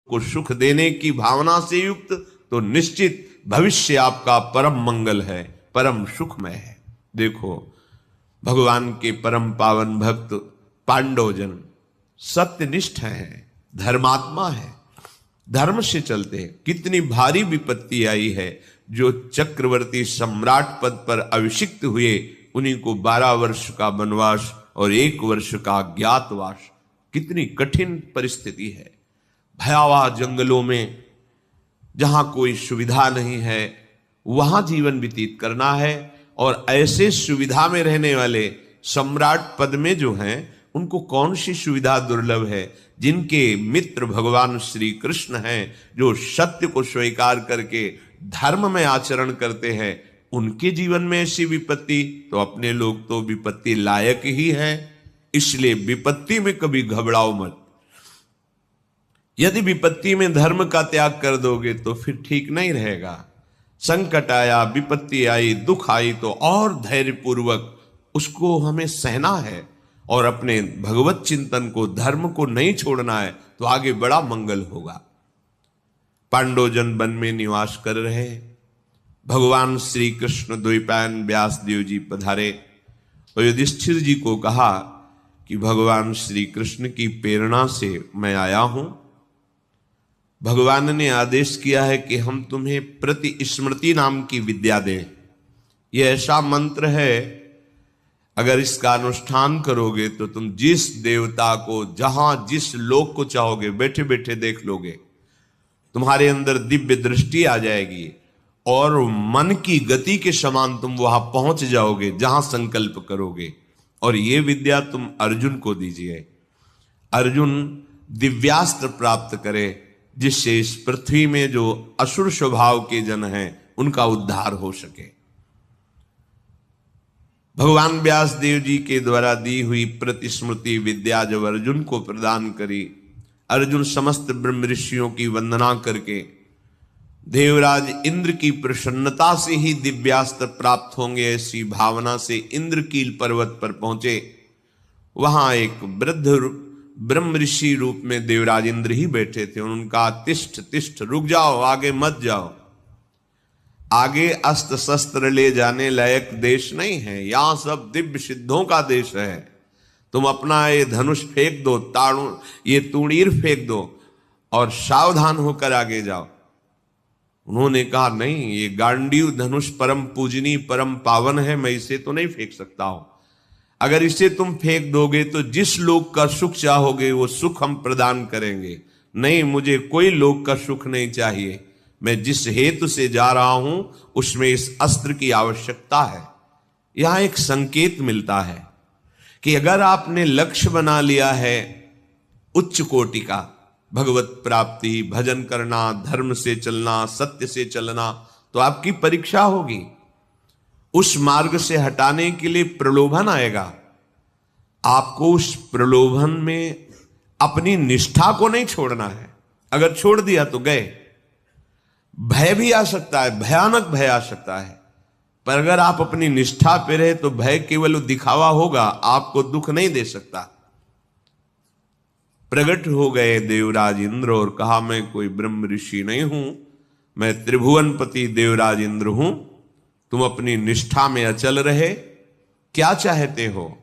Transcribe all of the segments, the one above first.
को सुख देने की भावना से युक्त, तो निश्चित भविष्य आपका परम मंगल है, परम सुखमय है। देखो, भगवान के परम पावन भक्त पांडवजन सत्यनिष्ठ हैं, धर्मात्मा है, धर्म से चलते हैं। कितनी भारी विपत्ति आई है, जो चक्रवर्ती सम्राट पद पर अभिषिक्त हुए उन्हीं को 12 वर्ष का वनवास और 1 वर्ष का अज्ञातवास। कितनी कठिन परिस्थिति है। भयावह जंगलों में जहां कोई सुविधा नहीं है वहां जीवन व्यतीत करना है। और ऐसे सुविधा में रहने वाले सम्राट पद में जो हैं, उनको कौन सी सुविधा दुर्लभ है? जिनके मित्र भगवान श्री कृष्ण हैं, जो सत्य को स्वीकार करके धर्म में आचरण करते हैं, उनके जीवन में ऐसी विपत्ति, तो अपने लोग तो विपत्ति लायक ही है। इसलिए विपत्ति में कभी घबराओ मत। यदि विपत्ति में धर्म का त्याग कर दोगे तो फिर ठीक नहीं रहेगा। संकट आया, विपत्ति आई, दुख आई, तो और धैर्यपूर्वक उसको हमें सहना है और अपने भगवत चिंतन को, धर्म को नहीं छोड़ना है, तो आगे बड़ा मंगल होगा। पांडवजन वन में निवास कर रहे, भगवान श्री कृष्ण द्वैपायन व्यास देव जी पधारे और युधिष्ठिर जी को कहा कि भगवान श्री कृष्ण की प्रेरणा से मैं आया हूं। भगवान ने आदेश किया है कि हम तुम्हें प्रति स्मृति नाम की विद्या दें। यह ऐसा मंत्र है, अगर इसका अनुष्ठान करोगे तो तुम जिस देवता को, जहां जिस लोक को चाहोगे, बैठे बैठे देख लोगे। तुम्हारे अंदर दिव्य दृष्टि आ जाएगी और मन की गति के समान तुम वहां पहुंच जाओगे जहां संकल्प करोगे। और ये विद्या तुम अर्जुन को दीजिए। अर्जुन दिव्यास्त्र प्राप्त करे, जिससे इस पृथ्वी में जो असुर स्वभाव के जन हैं उनका उद्धार हो सके। भगवान व्यास देव जी के द्वारा दी हुई प्रतिस्मृति विद्या जब अर्जुन को प्रदान करी, अर्जुन समस्त ब्रह्म ऋषियों की वंदना करके देवराज इंद्र की प्रसन्नता से ही दिव्यास्त्र प्राप्त होंगे ऐसी भावना से इंद्रकील पर्वत पर पहुंचे। वहां एक वृद्ध ब्रह्म ऋषि रूप में देवराज इंद्र ही बैठे थे। उनका तिष्ठ तिष्ठ, रुक जाओ, आगे मत जाओ। आगे अस्त्र शस्त्र ले जाने लायक देश नहीं है, यहां सब दिव्य सिद्धों का देश है। तुम अपना ये धनुष फेंक दो, ये तूणीर फेंक दो और सावधान होकर आगे जाओ। उन्होंने कहा, नहीं, ये गांडीव धनुष परम पूजनीय, परम पावन है, मैं इसे तो नहीं फेंक सकता हूं। अगर इसे तुम फेंक दोगे तो जिस लोक का सुख चाहोगे वो सुख हम प्रदान करेंगे। नहीं, मुझे कोई लोक का सुख नहीं चाहिए। मैं जिस हेतु से जा रहा हूं उसमें इस अस्त्र की आवश्यकता है। यहां एक संकेत मिलता है कि अगर आपने लक्ष्य बना लिया है उच्च कोटि का, भगवत प्राप्ति, भजन करना, धर्म से चलना, सत्य से चलना, तो आपकी परीक्षा होगी। उस मार्ग से हटाने के लिए प्रलोभन आएगा। आपको उस प्रलोभन में अपनी निष्ठा को नहीं छोड़ना है। अगर छोड़ दिया तो गए। भय भी आ सकता है, भयानक भय आ सकता है, पर अगर आप अपनी निष्ठा पे रहे तो भय केवल दिखावा होगा, आपको दुख नहीं दे सकता। प्रकट हो गए देवराज इंद्र और कहा, मैं कोई ब्रह्म ऋषि नहीं हूं, मैं त्रिभुवनपति देवराज इंद्र हूं। तुम अपनी निष्ठा में अचल रहे, क्या चाहते हो?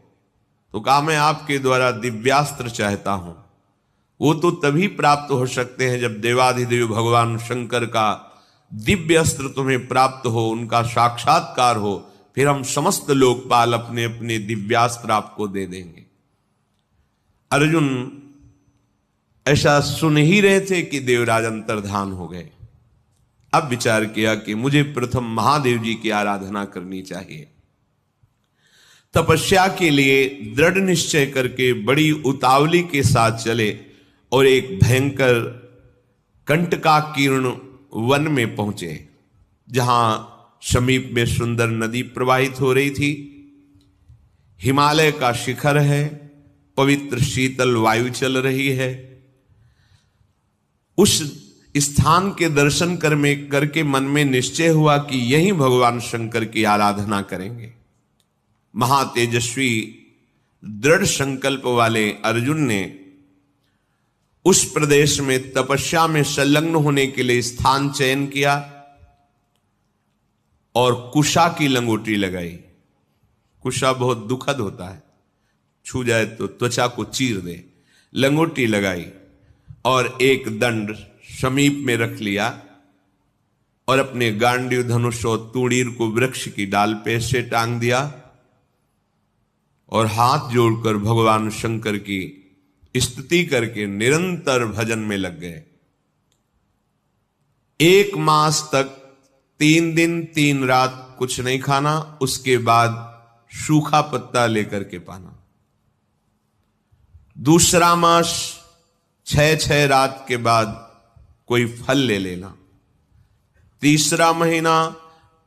तो कहा, मैं आपके द्वारा दिव्यास्त्र चाहता हूं। वो तो तभी प्राप्त हो सकते हैं जब देवाधिदेव भगवान शंकर का दिव्य अस्त्र तुम्हें प्राप्त हो, उनका साक्षात्कार हो, फिर हम समस्त लोकपाल अपने अपने दिव्यास्त्र आपको दे देंगे। अर्जुन ऐसा सुन ही रहे थे कि देवराज अंतर्धान हो गए। अब विचार किया कि मुझे प्रथम महादेव जी की आराधना करनी चाहिए। तपस्या के लिए दृढ़ निश्चय करके बड़ी उतावली के साथ चले और एक भयंकर कंटकाकीर्ण वन में पहुंचे, जहां समीप में सुंदर नदी प्रवाहित हो रही थी। हिमालय का शिखर है, पवित्र शीतल वायु चल रही है। उस स्थान के दर्शन करके मन में निश्चय हुआ कि यहीं भगवान शंकर की आराधना करेंगे। महातेजस्वी दृढ़ संकल्प वाले अर्जुन ने उस प्रदेश में तपस्या में संलग्न होने के लिए स्थान चयन किया और कुशा की लंगोटी लगाई। कुशा बहुत दुखद होता है, छू जाए तो त्वचा को चीर दे। लंगोटी लगाई और एक दंड समीप में रख लिया और अपने गांडीव धनुष और तूणीर को वृक्ष की डाल पे से टांग दिया और हाथ जोड़कर भगवान शंकर की स्तुति करके निरंतर भजन में लग गए। 1 मास तक 3 दिन 3 रात कुछ नहीं खाना, उसके बाद सूखा पत्ता लेकर के पाना। दूसरा मास 6 रात के बाद कोई फल ले लेना। तीसरा महीना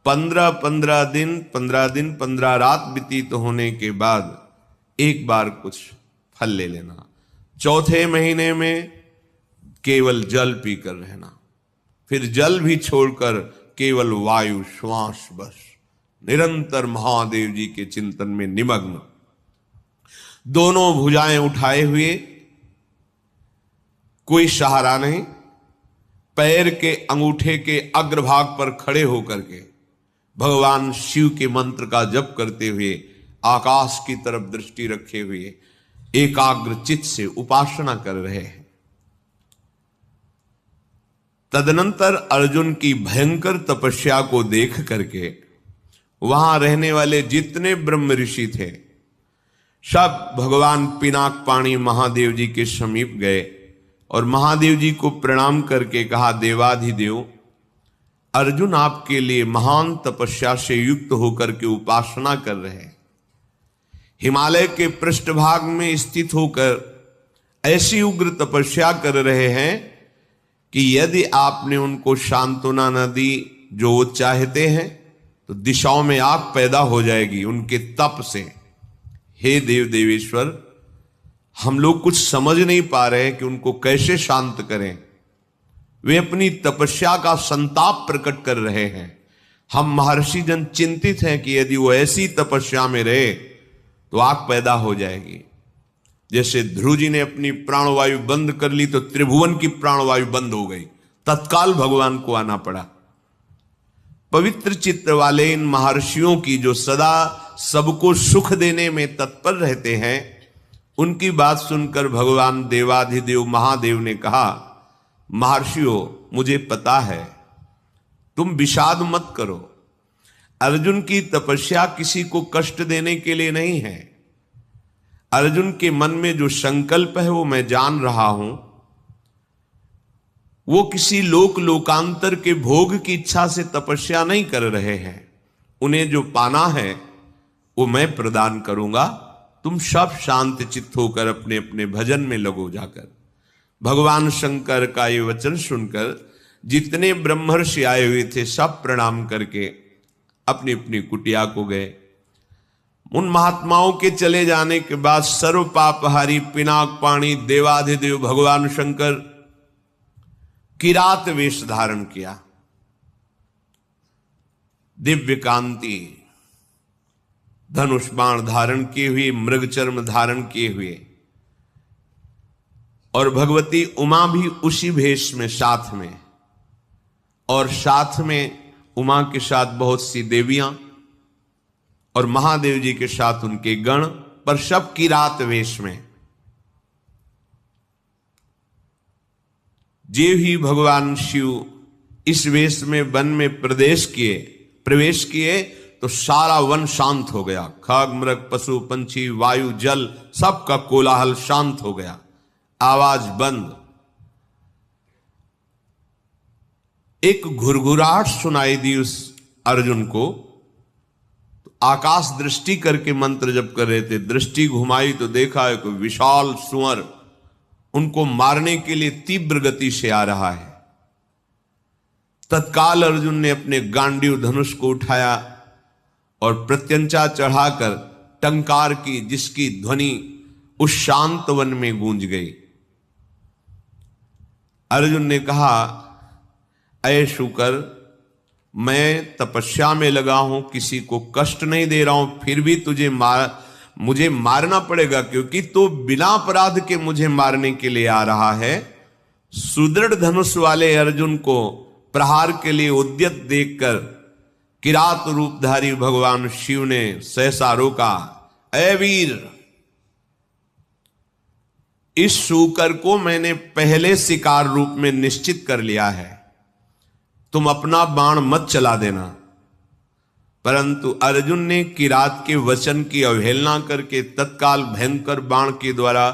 15 दिन 15 रात व्यतीत होने के बाद एक बार कुछ फल ले लेना। चौथे महीने में केवल जल पीकर रहना, फिर जल भी छोड़कर केवल वायु श्वास, बस निरंतर महादेव जी के चिंतन में निमग्न। दोनों भुजाएं उठाए हुए, कोई सहारा नहीं, पैर के अंगूठे के अग्रभाग पर खड़े होकर के भगवान शिव के मंत्र का जप करते हुए आकाश की तरफ दृष्टि रखे हुए एकाग्र चित्त से उपासना कर रहे हैं। तदनंतर अर्जुन की भयंकर तपस्या को देख करके वहां रहने वाले जितने ब्रह्म ऋषि थे सब भगवान पिनाक पाणी महादेव जी के समीप गए और महादेव जी को प्रणाम करके कहा, देवाधिदेव, अर्जुन आपके लिए महान तपस्या से युक्त होकर के उपासना कर रहे हैं। हिमालय के पृष्ठभाग में स्थित होकर ऐसी उग्र तपस्या कर रहे हैं कि यदि आपने उनको सांत्वना न दी जो वो चाहते हैं तो दिशाओं में आग पैदा हो जाएगी उनके तप से। हे देव देवेश्वर, हम लोग कुछ समझ नहीं पा रहे कि उनको कैसे शांत करें। वे अपनी तपस्या का संताप प्रकट कर रहे हैं। हम महर्षि जन चिंतित हैं कि यदि वो ऐसी तपस्या में रहे तो आग पैदा हो जाएगी। जैसे ध्रुव जी ने अपनी प्राणवायु बंद कर ली तो त्रिभुवन की प्राणवायु बंद हो गई, तत्काल भगवान को आना पड़ा। पवित्र चित्त वाले इन महर्षियों की जो सदा सबको सुख देने में तत्पर रहते हैं, उनकी बात सुनकर भगवान देवाधिदेव महादेव ने कहा, महर्षियों, मुझे पता है, तुम विषाद मत करो। अर्जुन की तपस्या किसी को कष्ट देने के लिए नहीं है। अर्जुन के मन में जो संकल्प है वो मैं जान रहा हूं। वो किसी लोकांतर के भोग की इच्छा से तपस्या नहीं कर रहे हैं। उन्हें जो पाना है वो मैं प्रदान करूंगा। तुम सब शांत चित्त होकर अपने अपने भजन में लगो जाकर। भगवान शंकर का ये वचन सुनकर जितने ब्रह्मर्षि आए हुए थे सब प्रणाम करके अपनी अपनी कुटिया को गए। उन महात्माओं के चले जाने के बाद सर्व पापहारी पिनाक पाणी देवाधिदेव भगवान शंकर किरात वेश धारण किया। दिव्य कांति धनुष बाण धारण किए हुए, मृग चर्म धारण किए हुए, और भगवती उमा भी उसी भेष में साथ में, और साथ में उमा के साथ बहुत सी देवियां और महादेव जी के साथ उनके गण, पर सब किरात वेश में। जे ही भगवान शिव इस वेश में वन में प्रवेश किए तो सारा वन शांत हो गया। खग मृग पशु पंछी वायु जल सबका कोलाहल शांत हो गया, आवाज बंद। एक घुरघुराहट सुनाई दी उस अर्जुन को। तो आकाश दृष्टि करके मंत्र जप कर रहे थे, दृष्टि घुमाई तो देखा एक विशाल सुअर उनको मारने के लिए तीव्र गति से आ रहा है। तत्काल अर्जुन ने अपने गांडीव धनुष को उठाया और प्रत्यंचा चढ़ाकर टंकार की, जिसकी ध्वनि उस शांत वन में गूंज गई। अर्जुन ने कहा, ऐ शुकर, मैं तपस्या में लगा हूं, किसी को कष्ट नहीं दे रहा हूं, फिर भी मुझे मारना पड़ेगा, क्योंकि तो बिना अपराध के मुझे मारने के लिए आ रहा है। सुदृढ़ धनुष वाले अर्जुन को प्रहार के लिए उद्यत देखकर किरात रूपधारी भगवान शिव ने सहसा रोका। ऐ वीर, इस शूकर को मैंने पहले शिकार रूप में निश्चित कर लिया है, तुम अपना बाण मत चला देना। परंतु अर्जुन ने किरात के वचन की अवहेलना करके तत्काल भयंकर बाण के द्वारा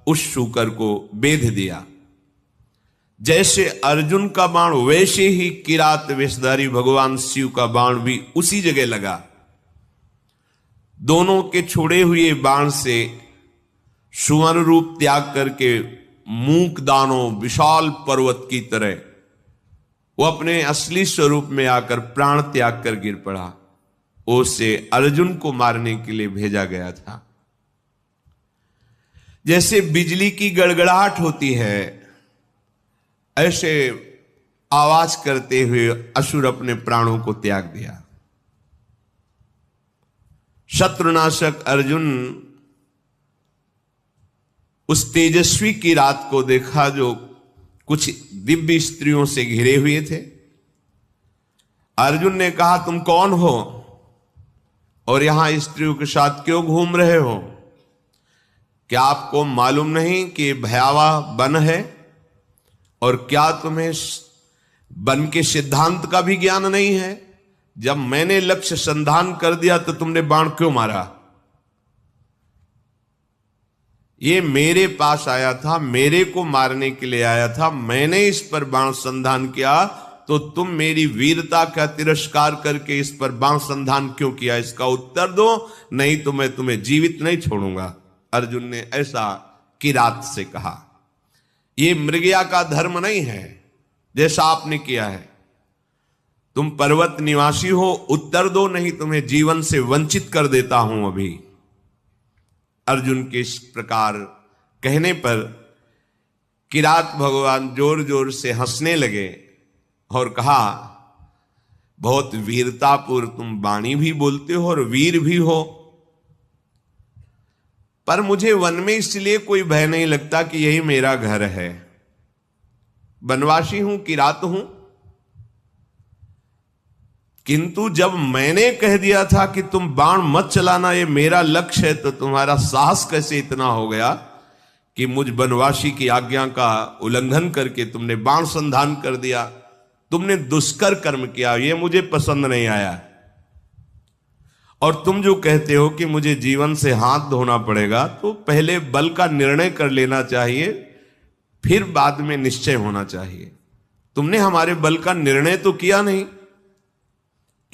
उस शूकर को बेध दिया। जैसे अर्जुन का बाण वैसे ही किरात वेशधारी भगवान शिव का बाण भी उसी जगह लगा। दोनों के छोड़े हुए बाण से सुवर्ण रूप त्याग करके मूक दानों विशाल पर्वत की तरह वो अपने असली स्वरूप में आकर प्राण त्याग कर गिर पड़ा। उसे अर्जुन को मारने के लिए भेजा गया था। जैसे बिजली की गड़गड़ाहट होती है, ऐसे आवाज करते हुए असुर अपने प्राणों को त्याग दिया। शत्रुनाशक अर्जुन उस तेजस्वी की रात को देखा जो कुछ दिव्य स्त्रियों से घिरे हुए थे। अर्जुन ने कहा, तुम कौन हो और यहां स्त्रियों के साथ क्यों घूम रहे हो? क्या आपको मालूम नहीं कि भयावह वन है? और क्या तुम्हें वन के सिद्धांत का भी ज्ञान नहीं है? जब मैंने लक्ष्य संधान कर दिया तो तुमने बाण क्यों मारा? ये मेरे पास आया था, मेरे को मारने के लिए आया था, मैंने इस पर बाण संधान किया, तो तुम मेरी वीरता का तिरस्कार करके इस पर बाण संधान क्यों किया? इसका उत्तर दो, नहीं तो मैं तुम्हें जीवित नहीं छोड़ूंगा। अर्जुन ने ऐसा किरात से कहा। ये मृगया का धर्म नहीं है जैसा आपने किया है। तुम पर्वत निवासी हो, उत्तर दो, नहीं तुम्हें जीवन से वंचित कर देता हूं अभी। अर्जुन के इस प्रकार कहने पर किरात भगवान जोर जोर से हंसने लगे और कहा, बहुत वीरतापूर्व तुम वाणी भी बोलते हो और वीर भी हो, पर मुझे वन में इसलिए कोई भय नहीं लगता कि यही मेरा घर है। वनवासी हूं, किरात हूं, किंतु जब मैंने कह दिया था कि तुम बाण मत चलाना, ये मेरा लक्ष्य है, तो तुम्हारा साहस कैसे इतना हो गया कि मुझ वनवासी की आज्ञा का उल्लंघन करके तुमने बाण संधान कर दिया? तुमने दुष्कर कर्म किया, ये मुझे पसंद नहीं आया। और तुम जो कहते हो कि मुझे जीवन से हाथ धोना पड़ेगा, तो पहले बल का निर्णय कर लेना चाहिए, फिर बाद में निश्चय होना चाहिए। तुमने हमारे बल का निर्णय तो किया नहीं।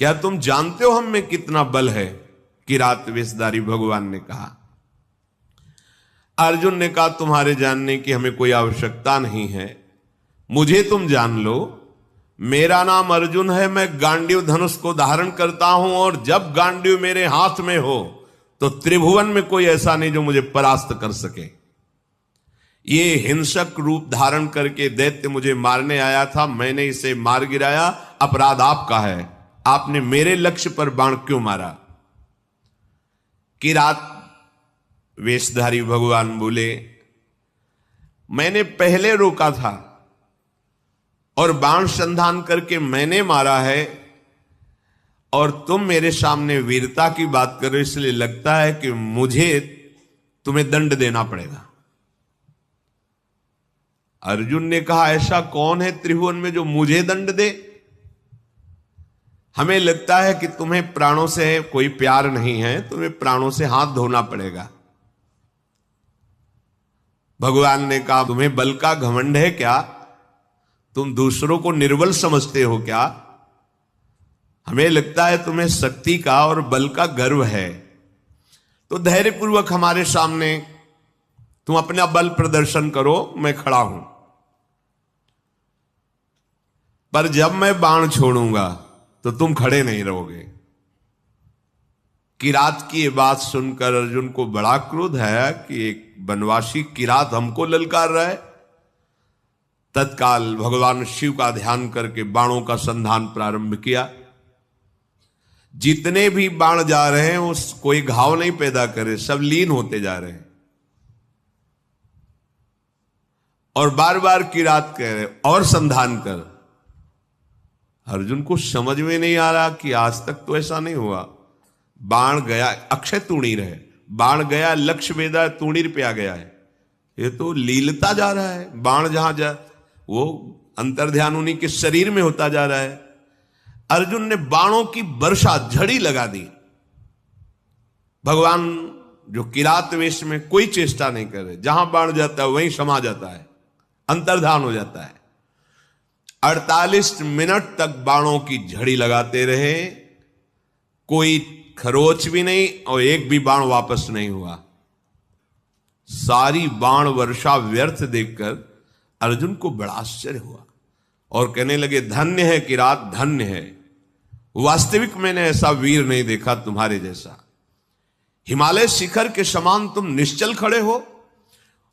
क्या तुम जानते हो हम में कितना बल है? किरात वेशधारी भगवान ने कहा। अर्जुन ने कहा, तुम्हारे जानने की हमें कोई आवश्यकता नहीं है, मुझे तुम जान लो। मेरा नाम अर्जुन है, मैं गांडीव धनुष को धारण करता हूं, और जब गांडीव मेरे हाथ में हो तो त्रिभुवन में कोई ऐसा नहीं जो मुझे परास्त कर सके। ये हिंसक रूप धारण करके दैत्य मुझे मारने आया था, मैंने इसे मार गिराया, अपराध आपका है। आपने मेरे लक्ष्य पर बाण क्यों मारा? किरात वेशधारी भगवान बोले, मैंने पहले रोका था और बाण संधान करके मैंने मारा है, और तुम मेरे सामने वीरता की बात कर रहे हो, इसलिए लगता है कि मुझे तुम्हें दंड देना पड़ेगा। अर्जुन ने कहा, ऐसा कौन है त्रिभुवन में जो मुझे दंड दे? हमें लगता है कि तुम्हें प्राणों से कोई प्यार नहीं है, तुम्हें प्राणों से हाथ धोना पड़ेगा। भगवान ने कहा, तुम्हें बल का घमंड है क्या? तुम दूसरों को निर्बल समझते हो क्या? हमें लगता है तुम्हें शक्ति का और बल का गर्व है। तो धैर्यपूर्वक हमारे सामने तुम अपना बल प्रदर्शन करो, मैं खड़ा हूं। पर जब मैं बाण छोड़ूंगा तो तुम खड़े नहीं रहोगे। किरात की ये बात सुनकर अर्जुन को बड़ा क्रोध है कि एक वनवासी किरात हमको ललकार रहा है। तत्काल भगवान शिव का ध्यान करके बाणों का संधान प्रारंभ किया। जितने भी बाण जा रहे हैं उस कोई घाव नहीं पैदा करे, सब लीन होते जा रहे हैं। और बार बार किरात कह रहे और संधान कर। अर्जुन को समझ में नहीं आ रहा कि आज तक तो ऐसा नहीं हुआ। बाण गया, अक्षय तूणीर है, बाण गया, लक्ष्य वेदा तूणीर पे आ गया है। ये तो लीलता जा रहा है, बाण जहां जा वो अंतर्ध्यान उन्हीं के शरीर में होता जा रहा है। अर्जुन ने बाणों की वर्षा, झड़ी लगा दी। भगवान जो किरात वेश में कोई चेष्टा नहीं कर रहे, जहां बाण जाता है वहीं समा जाता है, अंतर्धान हो जाता है। 48 मिनट तक बाणों की झड़ी लगाते रहे, कोई खरोच भी नहीं और एक भी बाण वापस नहीं हुआ। सारी बाण वर्षा व्यर्थ देखकर अर्जुन को बड़ा आश्चर्य हुआ और कहने लगे, धन्य है किरात, धन्य है। वास्तविक मैंने ऐसा वीर नहीं देखा तुम्हारे जैसा। हिमालय शिखर के समान तुम निश्चल खड़े हो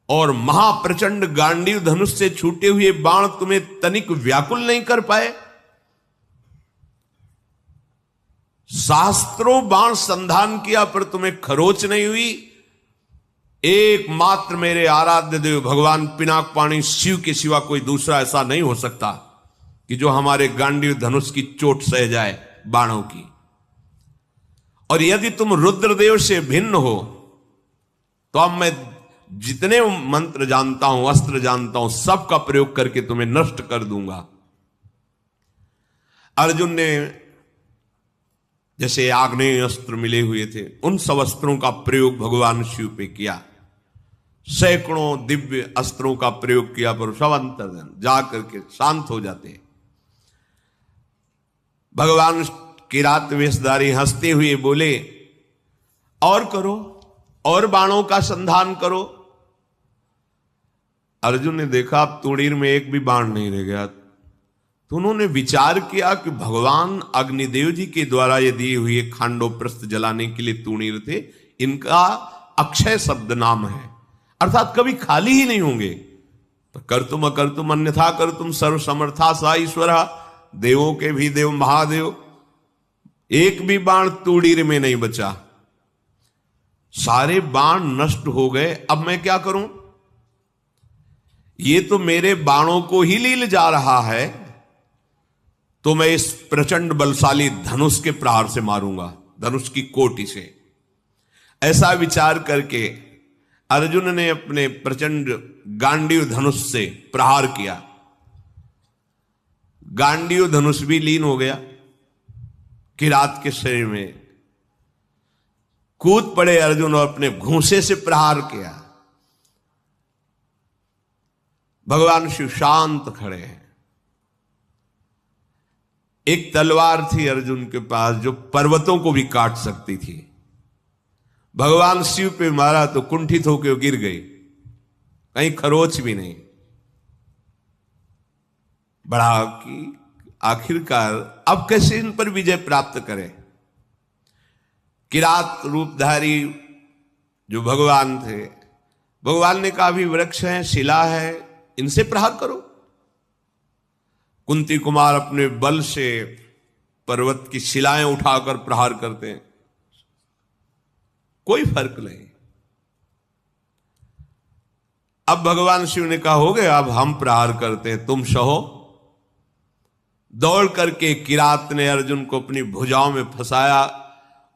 और महाप्रचंड गांडीव धनुष से छूटे हुए बाण तुम्हें तनिक व्याकुल नहीं कर पाए। शास्त्रों बाण संधान किया पर तुम्हें खरोच नहीं हुई। एकमात्र मेरे आराध्य देव भगवान पिनाक पाणी शिव के सिवा कोई दूसरा ऐसा नहीं हो सकता कि जो हमारे गांडीव धनुष की चोट सह जाए बाणों की। और यदि तुम रुद्रदेव से भिन्न हो तो अब मैं जितने मंत्र जानता हूं, अस्त्र जानता हूं, सबका प्रयोग करके तुम्हें नष्ट कर दूंगा। अर्जुन ने जैसे आग्नेय अस्त्र मिले हुए थे, उन सब अस्त्रों का प्रयोग भगवान शिव पे किया। सैकड़ों दिव्य अस्त्रों का प्रयोग किया पर सब अंतर्धान जा करके शांत हो जाते। भगवान किरात वेशधारी हंसते हुए बोले, और करो, और बाणों का संधान करो। अर्जुन ने देखा अब तूणीर में एक भी बाण नहीं रह गया, तो उन्होंने विचार किया कि भगवान अग्निदेव जी के द्वारा ये दिए हुए खांडोप्रस्थ जलाने के लिए तूणीर थे, इनका अक्षय शब्द नाम है, अर्थात कभी खाली ही नहीं होंगे। तो कर तुम अकर तुम अन्यथा कर तुम सर्व समर्था सा ईश्वरा, देवों के भी देव महादेव। एक भी बाण तूणीर में नहीं बचा, सारे बाण नष्ट हो गए। अब मैं क्या करूं? ये तो मेरे बाणों को ही लील जा रहा है, तो मैं इस प्रचंड बलशाली धनुष के प्रहार से मारूंगा, धनुष की कोटि से। ऐसा विचार करके अर्जुन ने अपने प्रचंड गांडीव धनुष से प्रहार किया। गांडीव धनुष भी लीन हो गया किरात के शरीर में। कूद पड़े अर्जुन और अपने घूंसे से प्रहार किया। भगवान शिव शांत खड़े हैं। एक तलवार थी अर्जुन के पास जो पर्वतों को भी काट सकती थी। भगवान शिव पे मारा तो कुंठित होकर गिर गई, कहीं खरोच भी नहीं। बड़ा कि आखिरकार अब कैसे इन पर विजय प्राप्त करें। किरात रूपधारी जो भगवान थे, भगवान ने कहा, अभी वृक्ष है, शिला है, इनसे प्रहार करो। कुंती कुमार अपने बल से पर्वत की शिलाएं उठाकर प्रहार करते हैं, कोई फर्क नहीं। अब भगवान शिव ने कहा, हो गया, अब हम प्रहार करते हैं, तुम सहो। दौड़ करके किरात ने अर्जुन को अपनी भुजाओं में फंसाया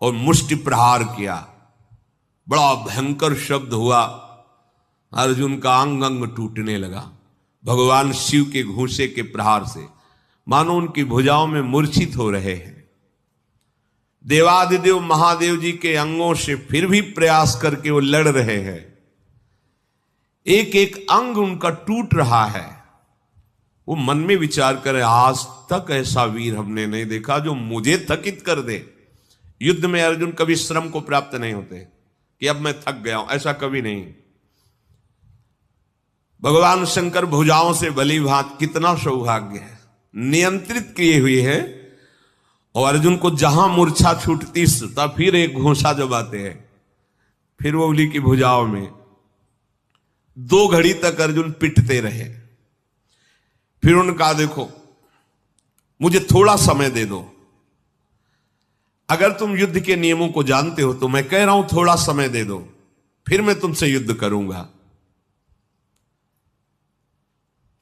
और मुष्टि प्रहार किया। बड़ा भयंकर शब्द हुआ, अर्जुन का अंग अंग टूटने लगा भगवान शिव के घूंसे के प्रहार से, मानो उनकी भुजाओं में मूर्छित हो रहे हैं। देवादिदेव महादेव जी के अंगों से फिर भी प्रयास करके वो लड़ रहे हैं। एक एक अंग उनका टूट रहा है। वो मन में विचार करे, आज तक ऐसा वीर हमने नहीं देखा जो मुझे थकित कर दे। युद्ध में अर्जुन कभी श्रम को प्राप्त नहीं होते कि अब मैं थक गया हूं, ऐसा कभी नहीं। भगवान शंकर भुजाओं से भली भांत, कितना सौभाग्य है, नियंत्रित किए हुए हैं। और अर्जुन को जहां मूर्छा छूटती तब फिर एक घूंसा जमाते हैं, फिर वो उली की भुजाओं में 2 घड़ी तक अर्जुन पिटते रहे। फिर उनका देखो, मुझे थोड़ा समय दे दो, अगर तुम युद्ध के नियमों को जानते हो तो मैं कह रहा हूं थोड़ा समय दे दो, फिर मैं तुमसे युद्ध करूंगा।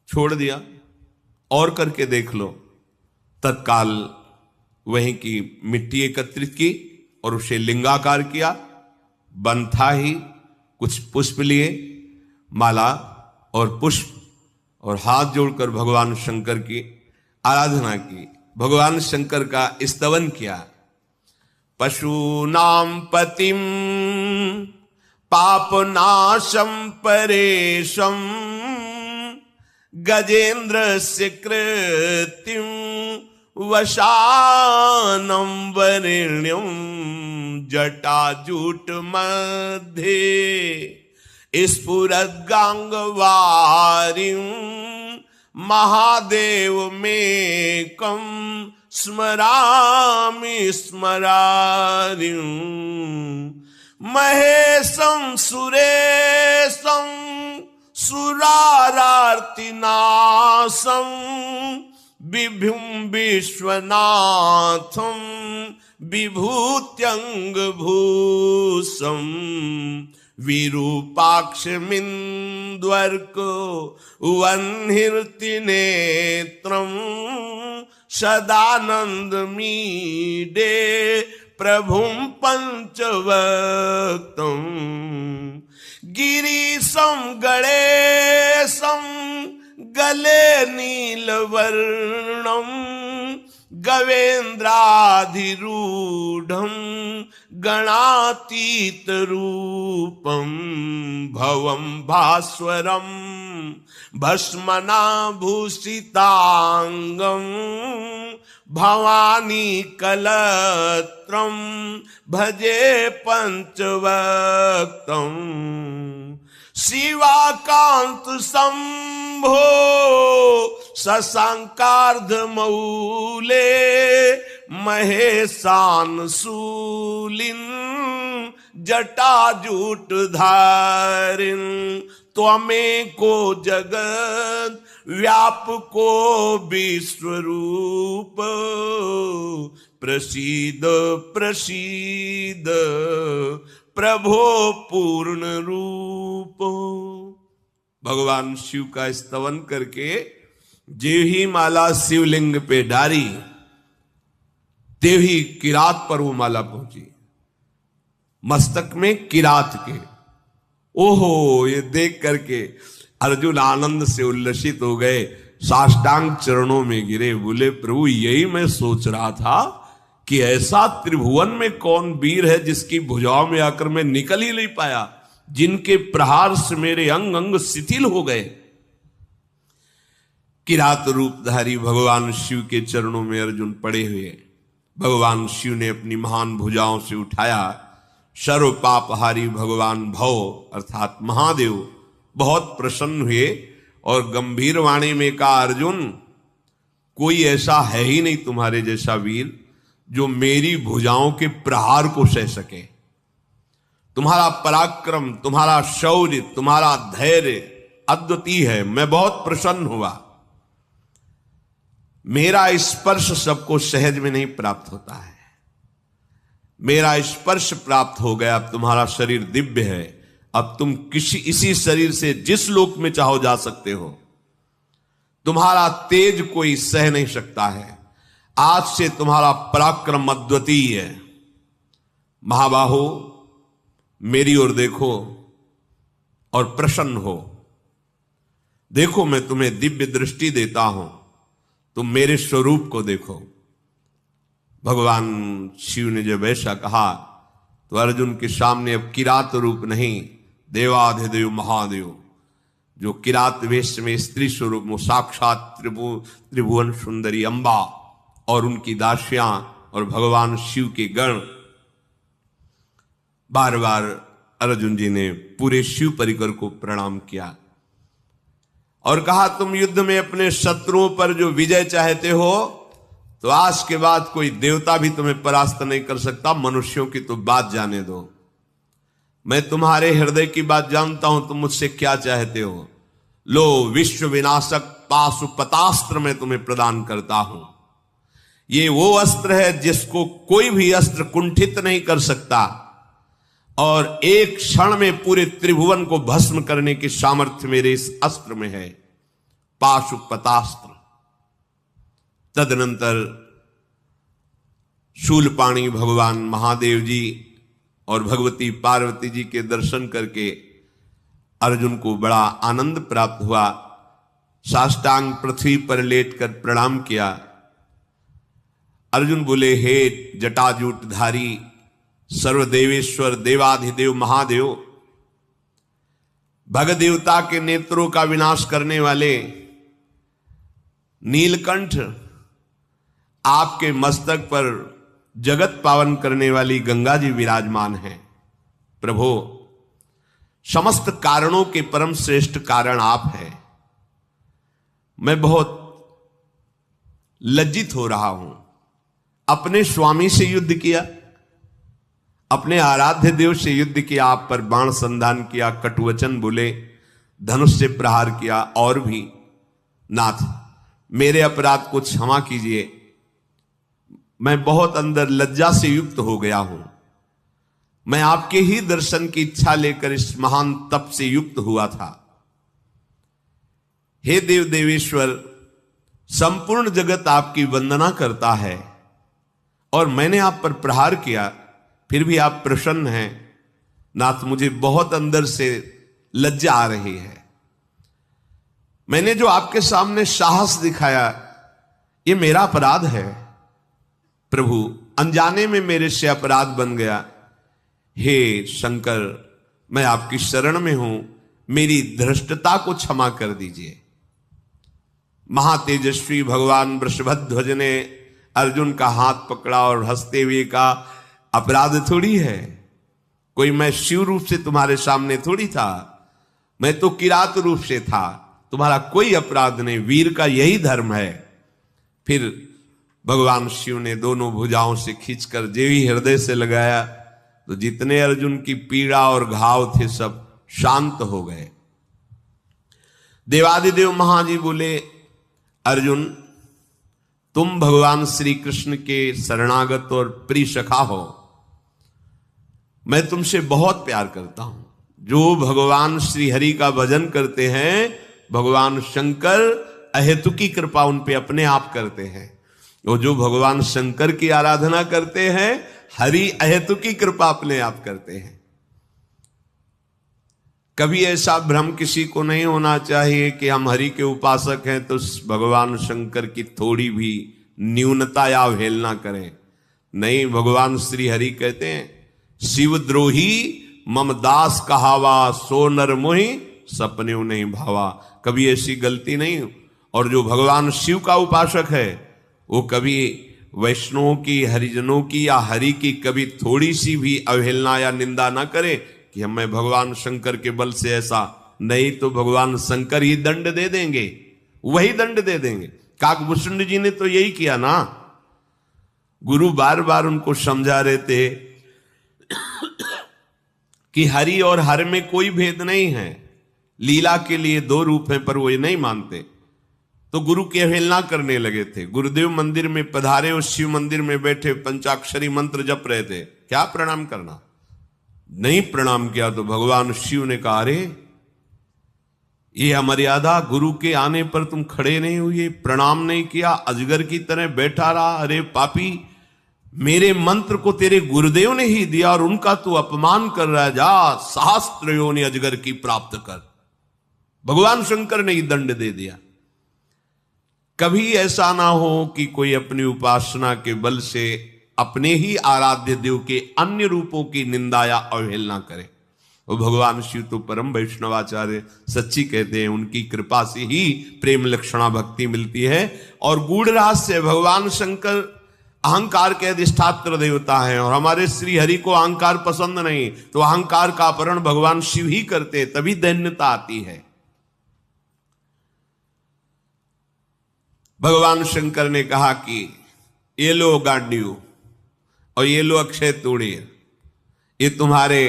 छोड़ दिया, और करके देख लो। तत्काल वहीं की मिट्टी एकत्रित की और उसे लिंगाकार किया। बन था ही, कुछ पुष्प लिए, माला और पुष्प, और हाथ जोड़कर भगवान शंकर की आराधना की, भगवान शंकर का स्तवन किया। पशूनां पतिं पापनाशं परेशं गजेन्द्रस्य कृतिं वशानं वरेण्यं जटाजूट मध्ये स्फुरद्गांगवारिं महादेवमेकं स्मरामि स्मरारिं महेशं सुरेशं सुरारार्तिनाशं विभुं विश्वनाथं विभूत्यंगभूषं विरूपाक्षमिन्द्वर्को वह्निर्तिनेत्रं सदानन्दमीडे प्रभुं पंचवक्तं गिरीशं गणेशं गले नीलवर्णं गवेन्द्राधिरूढं गणातीतरूपं भवं भास्वरं भस्मनाभूषितांगं भवानी कलत्रं भजे पंचवक्तं शिवाकांत शंभो शशांकार्धमौले महेशान शूलिन जटाजूटधारिन त्वमेको जगत् व्यापको विश्वरूप प्रसीद प्रसीद प्रभो पूर्ण रूप। भगवान शिव का स्तवन करके जेव ही माला शिवलिंग पे डारी, तेव ही किरात पर वो माला पहुंची, मस्तक में किरात के। ओहो, ये देख करके अर्जुन आनंद से उल्लसित हो गए, साष्टांग चरणों में गिरे, बोले प्रभु यही मैं सोच रहा था कि ऐसा त्रिभुवन में कौन वीर है जिसकी भुजाओं में आकर मैं निकल ही नहीं पाया, जिनके प्रहार से मेरे अंग अंग शिथिल हो गए। किरात रूपधारी भगवान शिव के चरणों में अर्जुन पड़े हुए, भगवान शिव ने अपनी महान भुजाओं से उठाया। सर्व पापहारी भगवान भव अर्थात महादेव बहुत प्रसन्न हुए और गंभीर वाणी में कहा, अर्जुन कोई ऐसा है ही नहीं तुम्हारे जैसा वीर जो मेरी भुजाओं के प्रहार को सह सके। तुम्हारा पराक्रम, तुम्हारा शौर्य, तुम्हारा धैर्य अद्वितीय है, मैं बहुत प्रसन्न हुआ। मेरा स्पर्श सबको सहज में नहीं प्राप्त होता है, मेरा स्पर्श प्राप्त हो गया। अब तुम्हारा शरीर दिव्य है, अब तुम इसी शरीर से जिस लोक में चाहो जा सकते हो। तुम्हारा तेज कोई सह नहीं सकता है, आज से तुम्हारा पराक्रम अद्वितीय है। महाबाहो मेरी ओर देखो और प्रसन्न हो, देखो मैं तुम्हें दिव्य दृष्टि देता हूं, तुम मेरे स्वरूप को देखो। भगवान शिव ने जब ऐसा कहा तो अर्जुन के सामने अब किरात रूप नहीं, देवाधिदेव महादेव जो किरात वेश में स्त्री स्वरूप में साक्षात त्रिभुवन सुंदरी अंबा और उनकी दासियां और भगवान शिव के गण, बार बार अर्जुन जी ने पूरे शिव परिकर को प्रणाम किया और कहा, तुम युद्ध में अपने शत्रुओं पर जो विजय चाहते हो तो आज के बाद कोई देवता भी तुम्हें परास्त नहीं कर सकता, मनुष्यों की तो बात जाने दो। मैं तुम्हारे हृदय की बात जानता हूं, तुम मुझसे क्या चाहते हो। लो विश्व विनाशक पाशुपतास्त्र मैं तुम्हें प्रदान करता हूं। ये वो अस्त्र है जिसको कोई भी अस्त्र कुंठित नहीं कर सकता और एक क्षण में पूरे त्रिभुवन को भस्म करने की सामर्थ्य मेरे इस अस्त्र में है। पाशुपतास्त्र। तदनंतर शूलपाणी भगवान महादेव जी और भगवती पार्वती जी के दर्शन करके अर्जुन को बड़ा आनंद प्राप्त हुआ। साष्टांग पृथ्वी पर लेटकर प्रणाम किया। अर्जुन बोले, हे जटाजूटधारी सर्वदेवेश्वर देवाधिदेव महादेव, भग देवता के नेत्रों का विनाश करने वाले नीलकंठ, आपके मस्तक पर जगत पावन करने वाली गंगा जी विराजमान हैं। प्रभु, समस्त कारणों के परम श्रेष्ठ कारण आप हैं। मैं बहुत लज्जित हो रहा हूं। अपने स्वामी से युद्ध किया, अपने आराध्य देव से युद्ध किया, आप पर बाण संधान किया, कटुवचन बोले, धनुष से प्रहार किया, और भी नाथ मेरे अपराध को क्षमा कीजिए। मैं बहुत अंदर लज्जा से युक्त हो गया हूं। मैं आपके ही दर्शन की इच्छा लेकर इस महान तप से युक्त हुआ था। हे देव देवेश्वर, संपूर्ण जगत आपकी वंदना करता है और मैंने आप पर प्रहार किया, फिर भी आप प्रसन्न हैं। नाथ, मुझे बहुत अंदर से लज्जा आ रही है। मैंने जो आपके सामने साहस दिखाया, ये मेरा अपराध है। प्रभु, अनजाने में मेरे से अपराध बन गया। हे शंकर, मैं आपकी शरण में हूं, मेरी धृष्टता को क्षमा कर दीजिए। महातेजस्वी भगवान वृषभध्वज ने अर्जुन का हाथ पकड़ा और हंसते हुए कहा, अपराध थोड़ी है कोई, मैं शिव रूप से तुम्हारे सामने थोड़ी था, मैं तो किरात रूप से था, तुम्हारा कोई अपराध नहीं, वीर का यही धर्म है। फिर भगवान शिव ने दोनों भुजाओं से खींचकर देवी हृदय से लगाया तो जितने अर्जुन की पीड़ा और घाव थे सब शांत हो गए। देवादिदेव महाजी बोले, अर्जुन, तुम भगवान श्री कृष्ण के शरणागत और प्रिय सखा हो, मैं तुमसे बहुत प्यार करता हूं। जो भगवान श्री हरि का भजन करते हैं, भगवान शंकर अहेतुकी कृपा उन पे अपने आप करते हैं। और जो भगवान शंकर की आराधना करते हैं, हरि अहेतुकी कृपा अपने आप करते हैं। कभी ऐसा भ्रम किसी को नहीं होना चाहिए कि हम हरि के उपासक हैं तो भगवान शंकर की थोड़ी भी न्यूनता या अवहेलना करें। नहीं, भगवान श्री हरि कहते हैं, शिवद्रोही मम दास कहावा, सो नर मोहि सपने नहीं भावा। कभी ऐसी गलती नहीं। और जो भगवान शिव का उपासक है, वो कभी वैष्णवों की, हरिजनों की या हरि की कभी थोड़ी सी भी अवहेलना या निंदा ना करे कि हमें भगवान शंकर के बल से ऐसा। नहीं तो भगवान शंकर ही दंड दे देंगे, वही दंड दे देंगे। काकभूषण जी ने तो यही किया ना। गुरु बार बार उनको समझा रहे थे कि हरि और हर में कोई भेद नहीं है, लीला के लिए दो रूप हैं, पर वो ये नहीं मानते। तो गुरु की अवहेलना करने लगे थे। गुरुदेव मंदिर में पधारे और शिव मंदिर में बैठे पंचाक्षरी मंत्र जप रहे थे, क्या प्रणाम करना? नहीं प्रणाम किया तो भगवान शिव ने कहा, अरे ये अमर्यादा, गुरु के आने पर तुम खड़े नहीं हुए, प्रणाम नहीं किया, अजगर की तरह बैठा रहा। अरे पापी, मेरे मंत्र को तेरे गुरुदेव ने ही दिया और उनका तू अपमान कर रहा है। जा सहस्त्र योनि अजगर की प्राप्त कर। भगवान शंकर ने ही दंड दे दिया। कभी ऐसा ना हो कि कोई अपनी उपासना के बल से अपने ही आराध्य देव के अन्य रूपों की निंदा या अवहेलना करे। और भगवान शिव तो परम वैष्णवाचार्य सच्ची कहते हैं, उनकी कृपा से ही प्रेम लक्षणा भक्ति मिलती है। और गूढ़ रहस्य, भगवान शंकर अहंकार के अधिष्ठात्र देवता हैं और हमारे श्री हरि को अहंकार पसंद नहीं, तो अहंकार का अपहरण भगवान शिव ही करते, तभी दैन्यता आती है। भगवान शंकर ने कहा कि ये लो गांडियो और ये लो अक्षय तूणीर, ये तुम्हारे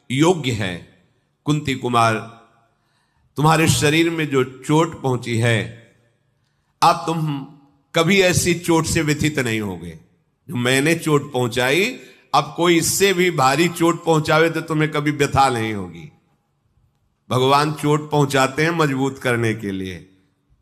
योग्य है। कुंती कुमार, तुम्हारे शरीर में जो चोट पहुंची है, अब तुम कभी ऐसी चोट से व्यथित नहीं होगे जो मैंने चोट पहुंचाई। अब कोई इससे भी भारी चोट पहुंचावे तो तुम्हें कभी व्यथा नहीं होगी। भगवान चोट पहुंचाते हैं मजबूत करने के लिए।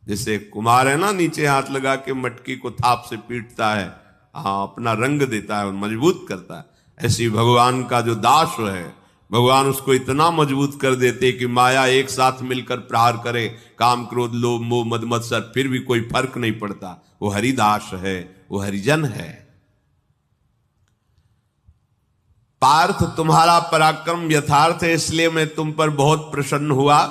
जैसे कुम्हार है ना, नीचे हाथ लगा के मटकी को थाप से पीटता है, अपना रंग देता है और मजबूत करता है, ऐसी भगवान का जो दास है, भगवान उसको इतना मजबूत कर देते कि माया एक साथ मिलकर प्रहार करे, काम क्रोध लोभ मोह मद मत्सर, फिर भी कोई फर्क नहीं पड़ता। वो हरिदास है, वो हरिजन है। पार्थ, तुम्हारा पराक्रम यथार्थ है, इसलिए मैं तुम पर बहुत प्रसन्न हुआ।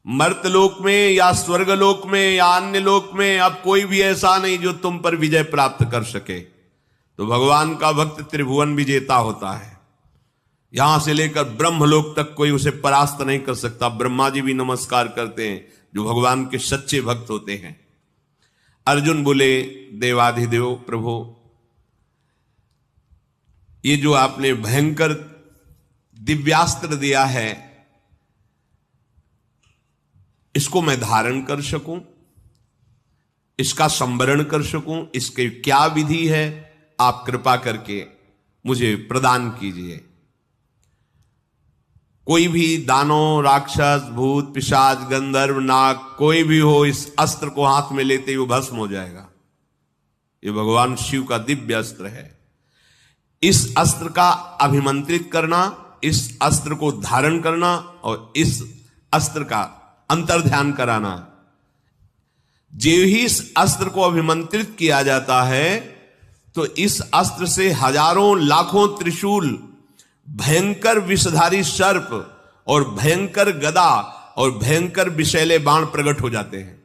मर्तलोक में या स्वर्गलोक में या अन्य लोक में अब कोई भी ऐसा नहीं जो तुम पर विजय प्राप्त कर सके। तो भगवान का भक्त त्रिभुवन विजेता होता है, यहां से लेकर ब्रह्मलोक तक कोई उसे परास्त नहीं कर सकता। ब्रह्मा जी भी नमस्कार करते हैं जो भगवान के सच्चे भक्त होते हैं। अर्जुन बोले, देवाधिदेव प्रभु, ये जो आपने भयंकर दिव्यास्त्र दिया है, इसको मैं धारण कर सकूं, इसका संवरण कर सकूं, इसकी क्या विधि है, आप कृपा करके मुझे प्रदान कीजिए। कोई भी दानव, राक्षस, भूत, पिशाच, गंधर्व, नाग, कोई भी हो, इस अस्त्र को हाथ में लेते ही वो भस्म हो जाएगा। ये भगवान शिव का दिव्य अस्त्र है। इस अस्त्र का अभिमंत्रित करना, इस अस्त्र को धारण करना और इस अस्त्र का अंतर्ध्यान कराना, जो ही इस अस्त्र को अभिमंत्रित किया जाता है तो इस अस्त्र से हजारों लाखों त्रिशूल, भयंकर विषधारी सर्प और भयंकर गदा और भयंकर विषैले बाण प्रकट हो जाते हैं।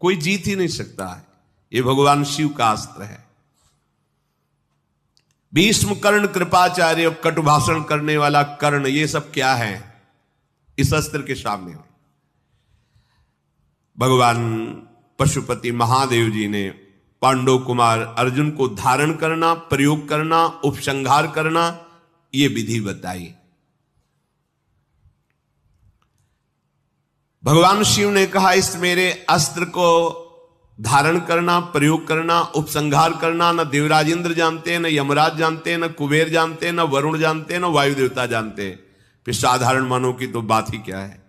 कोई जीत ही नहीं सकता है। ये भगवान शिव का अस्त्र है। भीष्म, कर्ण, कृपाचार्य, कटुभाषण करने वाला कर्ण, ये सब क्या है इस अस्त्र के सामने? भगवान पशुपति महादेव जी ने पांडव कुमार अर्जुन को धारण करना, प्रयोग करना, उपसंहार करना, ये विधि बताई। भगवान शिव ने कहा, इस मेरे अस्त्र को धारण करना, प्रयोग करना, उपसंहार करना न देवराज इंद्र जानते, न यमराज जानते, न कुबेर जानते, न वरुण जानते, न वायु देवता जानते, फिर साधारण मानव की तो बात ही क्या है।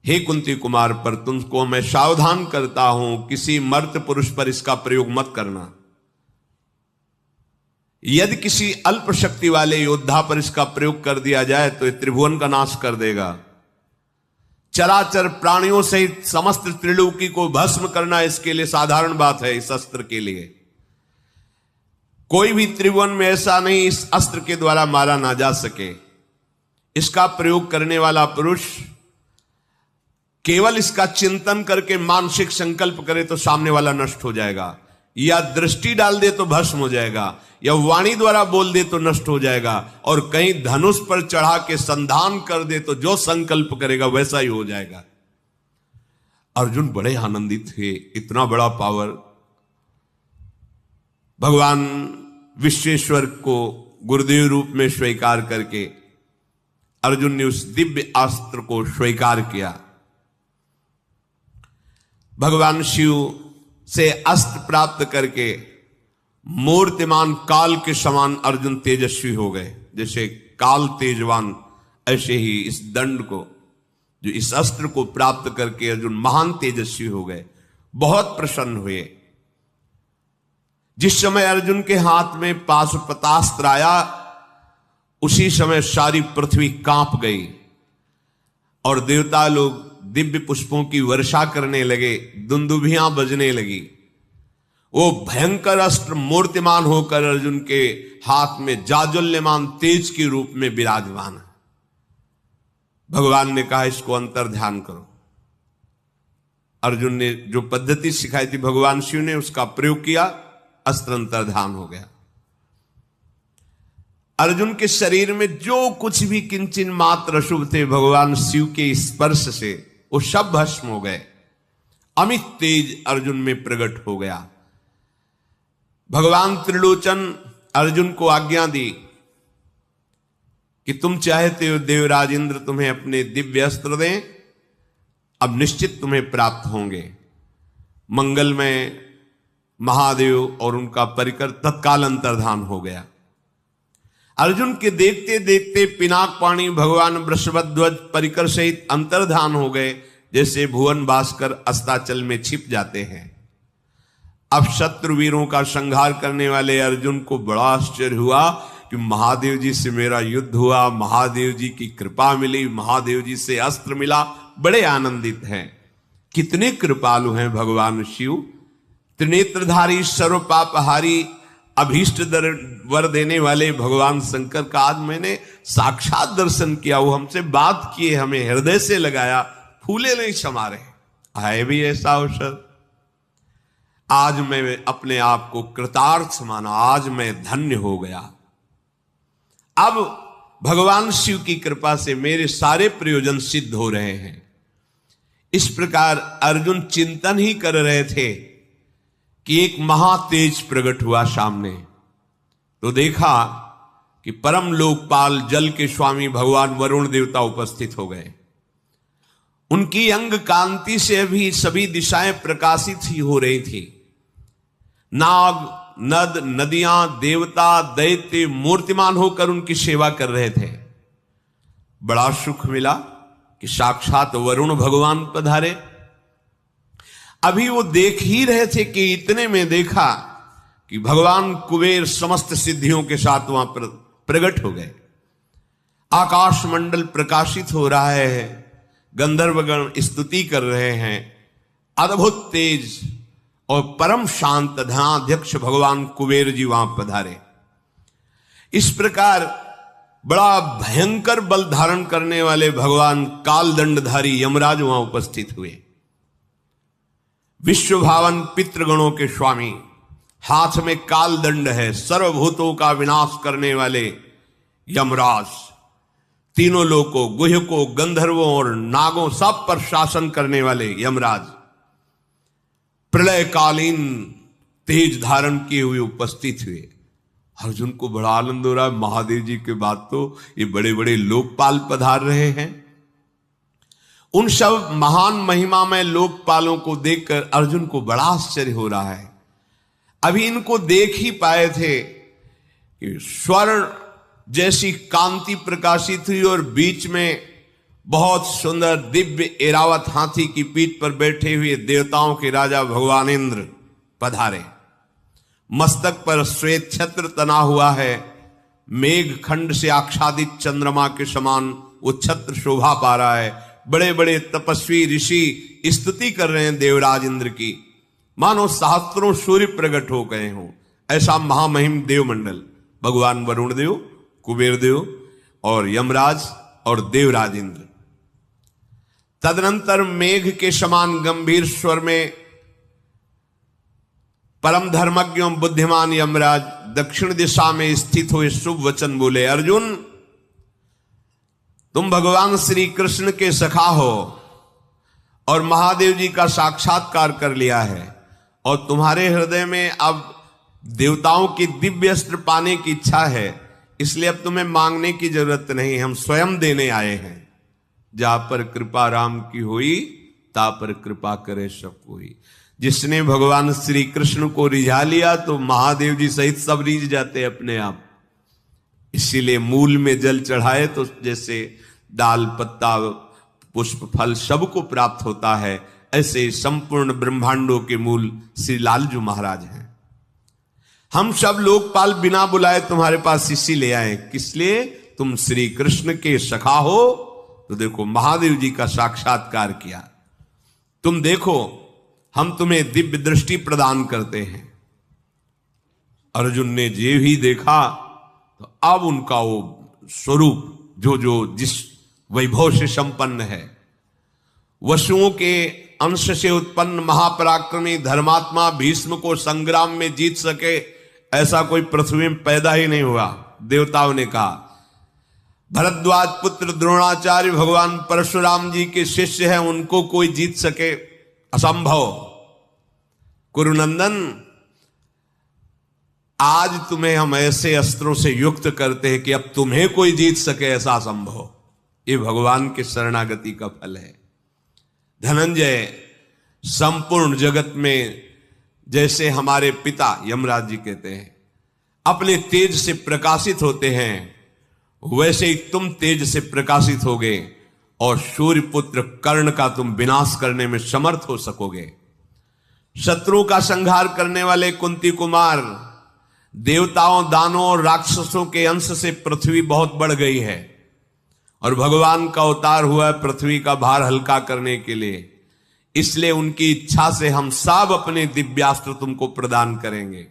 हे कुंती कुमार, पर तुमको मैं सावधान करता हूं, किसी मर्त पुरुष पर इसका प्रयोग मत करना। यदि किसी अल्प शक्ति वाले योद्धा पर इसका प्रयोग कर दिया जाए तो यह त्रिभुवन का नाश कर देगा। चराचर प्राणियों सहित समस्त त्रिलोकी को भस्म करना इसके लिए साधारण बात है। इस अस्त्र के लिए कोई भी त्रिभुवन में ऐसा नहीं इस अस्त्र के द्वारा मारा ना जा सके। इसका प्रयोग करने वाला पुरुष केवल इसका चिंतन करके मानसिक संकल्प करे तो सामने वाला नष्ट हो जाएगा, या दृष्टि डाल दे तो भस्म हो जाएगा, या वाणी द्वारा बोल दे तो नष्ट हो जाएगा, और कहीं धनुष पर चढ़ा के संधान कर दे तो जो संकल्प करेगा वैसा ही हो जाएगा। अर्जुन बड़े आनंदित थे, इतना बड़ा पावर। भगवान विश्वेश्वर को गुरुदेव रूप में स्वीकार करके अर्जुन ने उस दिव्य अस्त्र को स्वीकार किया। भगवान शिव से अस्त्र प्राप्त करके मूर्तिमान काल के समान अर्जुन तेजस्वी हो गए। जैसे काल तेजवान, ऐसे ही इस दंड को, जो इस अस्त्र को प्राप्त करके अर्जुन महान तेजस्वी हो गए। बहुत प्रसन्न हुए। जिस समय अर्जुन के हाथ में पाशुपतास्त्र आया, उसी समय सारी पृथ्वी कांप गई और देवता लोग दिव्य पुष्पों की वर्षा करने लगे, दुंदुभियां बजने लगी। वो भयंकर अस्त्र मूर्तिमान होकर अर्जुन के हाथ में जाज्वल्यमान तेज के रूप में विराजमान है। भगवान ने कहा, इसको अंतर्ध्यान करो। अर्जुन ने जो पद्धति सिखाई थी भगवान शिव ने, उसका प्रयोग किया, अस्त्र अंतर्ध्यान हो गया। अर्जुन के शरीर में जो कुछ भी किंचिन मात्र अशुभ थे, भगवान शिव के स्पर्श से वो सब भस्म हो गए। अमित तेज अर्जुन में प्रकट हो गया। भगवान त्रिलोचन अर्जुन को आज्ञा दी कि तुम चाहते हो देवराज इंद्र तुम्हें अपने दिव्य अस्त्र दें, अब निश्चित तुम्हें प्राप्त होंगे। मंगलमय महादेव और उनका परिकर तत्काल अंतर्धान हो गया। अर्जुन के देखते देखते पिनाक पाणी भगवान वृषभध्वज परिकर सहित अंतर्धान हो गए। जैसे भुवन भास्कर अस्ताचल में छिप जाते हैं। अब शत्रुवीरों का संहार करने वाले अर्जुन को बड़ा आश्चर्य हुआ कि महादेव जी से मेरा युद्ध हुआ, महादेव जी की कृपा मिली, महादेव जी से अस्त्र मिला, बड़े आनंदित हैं। कितने कृपालु हैं भगवान शिव, त्रिनेत्रधारी, सर्व पापहारी, अभीष्ट वर देने वाले भगवान शंकर का आज मैंने साक्षात दर्शन किया। वो हमसे बात किए, हमें हृदय से लगाया, फूले नहीं समा रहे। है भी ऐसा अवसर। आज मैं अपने आप को कृतार्थ माना, आज मैं धन्य हो गया। अब भगवान शिव की कृपा से मेरे सारे प्रयोजन सिद्ध हो रहे हैं। इस प्रकार अर्जुन चिंतन ही कर रहे थे कि एक महातेज प्रकट हुआ सामने। तो देखा कि परम लोकपाल जल के स्वामी भगवान वरुण देवता उपस्थित हो गए। उनकी अंग कांति से भी सभी दिशाएं प्रकाशित ही हो रही थी। नाग, नद, नदियां, देवता, दैत्य मूर्तिमान होकर उनकी सेवा कर रहे थे। बड़ा सुख मिला कि साक्षात वरुण भगवान पधारे। अभी वो देख ही रहे थे कि इतने में देखा कि भगवान कुबेर समस्त सिद्धियों के साथ वहां पर प्रकट हो गए। आकाश मंडल प्रकाशित हो रहा है, गंधर्वगण स्तुति कर रहे हैं। अद्भुत तेज और परम शांत धनाध्यक्ष भगवान कुबेर जी वहां पधारे। इस प्रकार बड़ा भयंकर बल धारण करने वाले भगवान कालदंडधारी यमराज वहां उपस्थित हुए। विश्वभावन पितृगणों के स्वामी, हाथ में कालदंड है, सर्वभूतों का विनाश करने वाले यमराज, तीनों लोकों, गुह्यकों, गंधर्वों और नागों सब पर शासन करने वाले यमराज प्रलयकालीन तेज धारण किए हुए उपस्थित हुए। अर्जुन को बड़ा आनंद हो रहा है, महादेव जी के बाद तो ये बड़े बड़े लोकपाल पधार रहे हैं। उन सब महान महिमा में लोकपालों को देखकर अर्जुन को बड़ा आश्चर्य हो रहा है। अभी इनको देख ही पाए थे कि स्वर्ण जैसी कांति प्रकाशित हुई और बीच में बहुत सुंदर दिव्य एरावत हाथी की पीठ पर बैठे हुए देवताओं के राजा भगवान इंद्र पधारे। मस्तक पर श्वेत छत्र तना हुआ है, मेघ खंड से आच्छादित चंद्रमा के समान वो छत्र शोभा पा रहा है। बड़े बड़े तपस्वी ऋषि स्तुति कर रहे हैं देवराज इंद्र की, मानो सहस्त्रों सूर्य प्रकट हो गए हों। ऐसा महामहिम देवमंडल, भगवान वरुण देव, कुबेर देव और यमराज और देवराज इंद्र। तदनंतर मेघ के समान गंभीर स्वर में परम धर्मज्ञ एवं बुद्धिमान यमराज दक्षिण दिशा में स्थित हुए शुभ वचन बोले, अर्जुन तुम भगवान श्री कृष्ण के सखा हो और महादेव जी का साक्षात्कार कर लिया है और तुम्हारे हृदय में अब देवताओं की दिव्य अस्त्र पाने की इच्छा है, इसलिए अब तुम्हें मांगने की जरूरत नहीं, हम स्वयं देने आए हैं। जहां पर कृपा राम की हुई ता पर कृपा करे सब कोई। जिसने भगवान श्री कृष्ण को रिझा लिया तो महादेव जी सहित सब रिझ जाते अपने आप। इसीलिए मूल में जल चढ़ाए तो जैसे डाल, पत्ता, पुष्प, फल सबको प्राप्त होता है, ऐसे संपूर्ण ब्रह्मांडों के मूल श्री लालजू महाराज हैं। हम सब लोकपाल बिना बुलाए तुम्हारे पास इसी आए, किस लिए? तुम श्री कृष्ण के सखा हो। तो देखो महादेव जी का साक्षात्कार किया। तुम देखो हम तुम्हें दिव्य दृष्टि प्रदान करते हैं। अर्जुन ने जे भी देखा तो अब उनका वो स्वरूप जो जिस वैभव से संपन्न है, वसुओं के अंश से उत्पन्न महापराक्रमी धर्मात्मा भीष्म को संग्राम में जीत सके ऐसा कोई पृथ्वी में पैदा ही नहीं हुआ। देवताओं ने कहा भरद्वाज पुत्र द्रोणाचार्य भगवान परशुराम जी के शिष्य हैं, उनको कोई जीत सके असंभव। कुरुनंदन आज तुम्हें हम ऐसे अस्त्रों से युक्त करते हैं कि अब तुम्हें कोई जीत सके ऐसा असंभव। ये भगवान के शरणागति का फल है। धनंजय संपूर्ण जगत में जैसे हमारे पिता यमराज जी कहते हैं अपने तेज से प्रकाशित होते हैं, वैसे ही तुम तेज से प्रकाशित होगे और सूर्यपुत्र कर्ण का तुम विनाश करने में समर्थ हो सकोगे। शत्रु का संहार करने वाले कुंती कुमार, देवताओं, दानों और राक्षसों के अंश से पृथ्वी बहुत बढ़ गई है और भगवान का अवतार हुआ है पृथ्वी का भार हल्का करने के लिए। इसलिए उनकी इच्छा से हम सब अपने दिव्यास्त्र तुमको प्रदान करेंगे।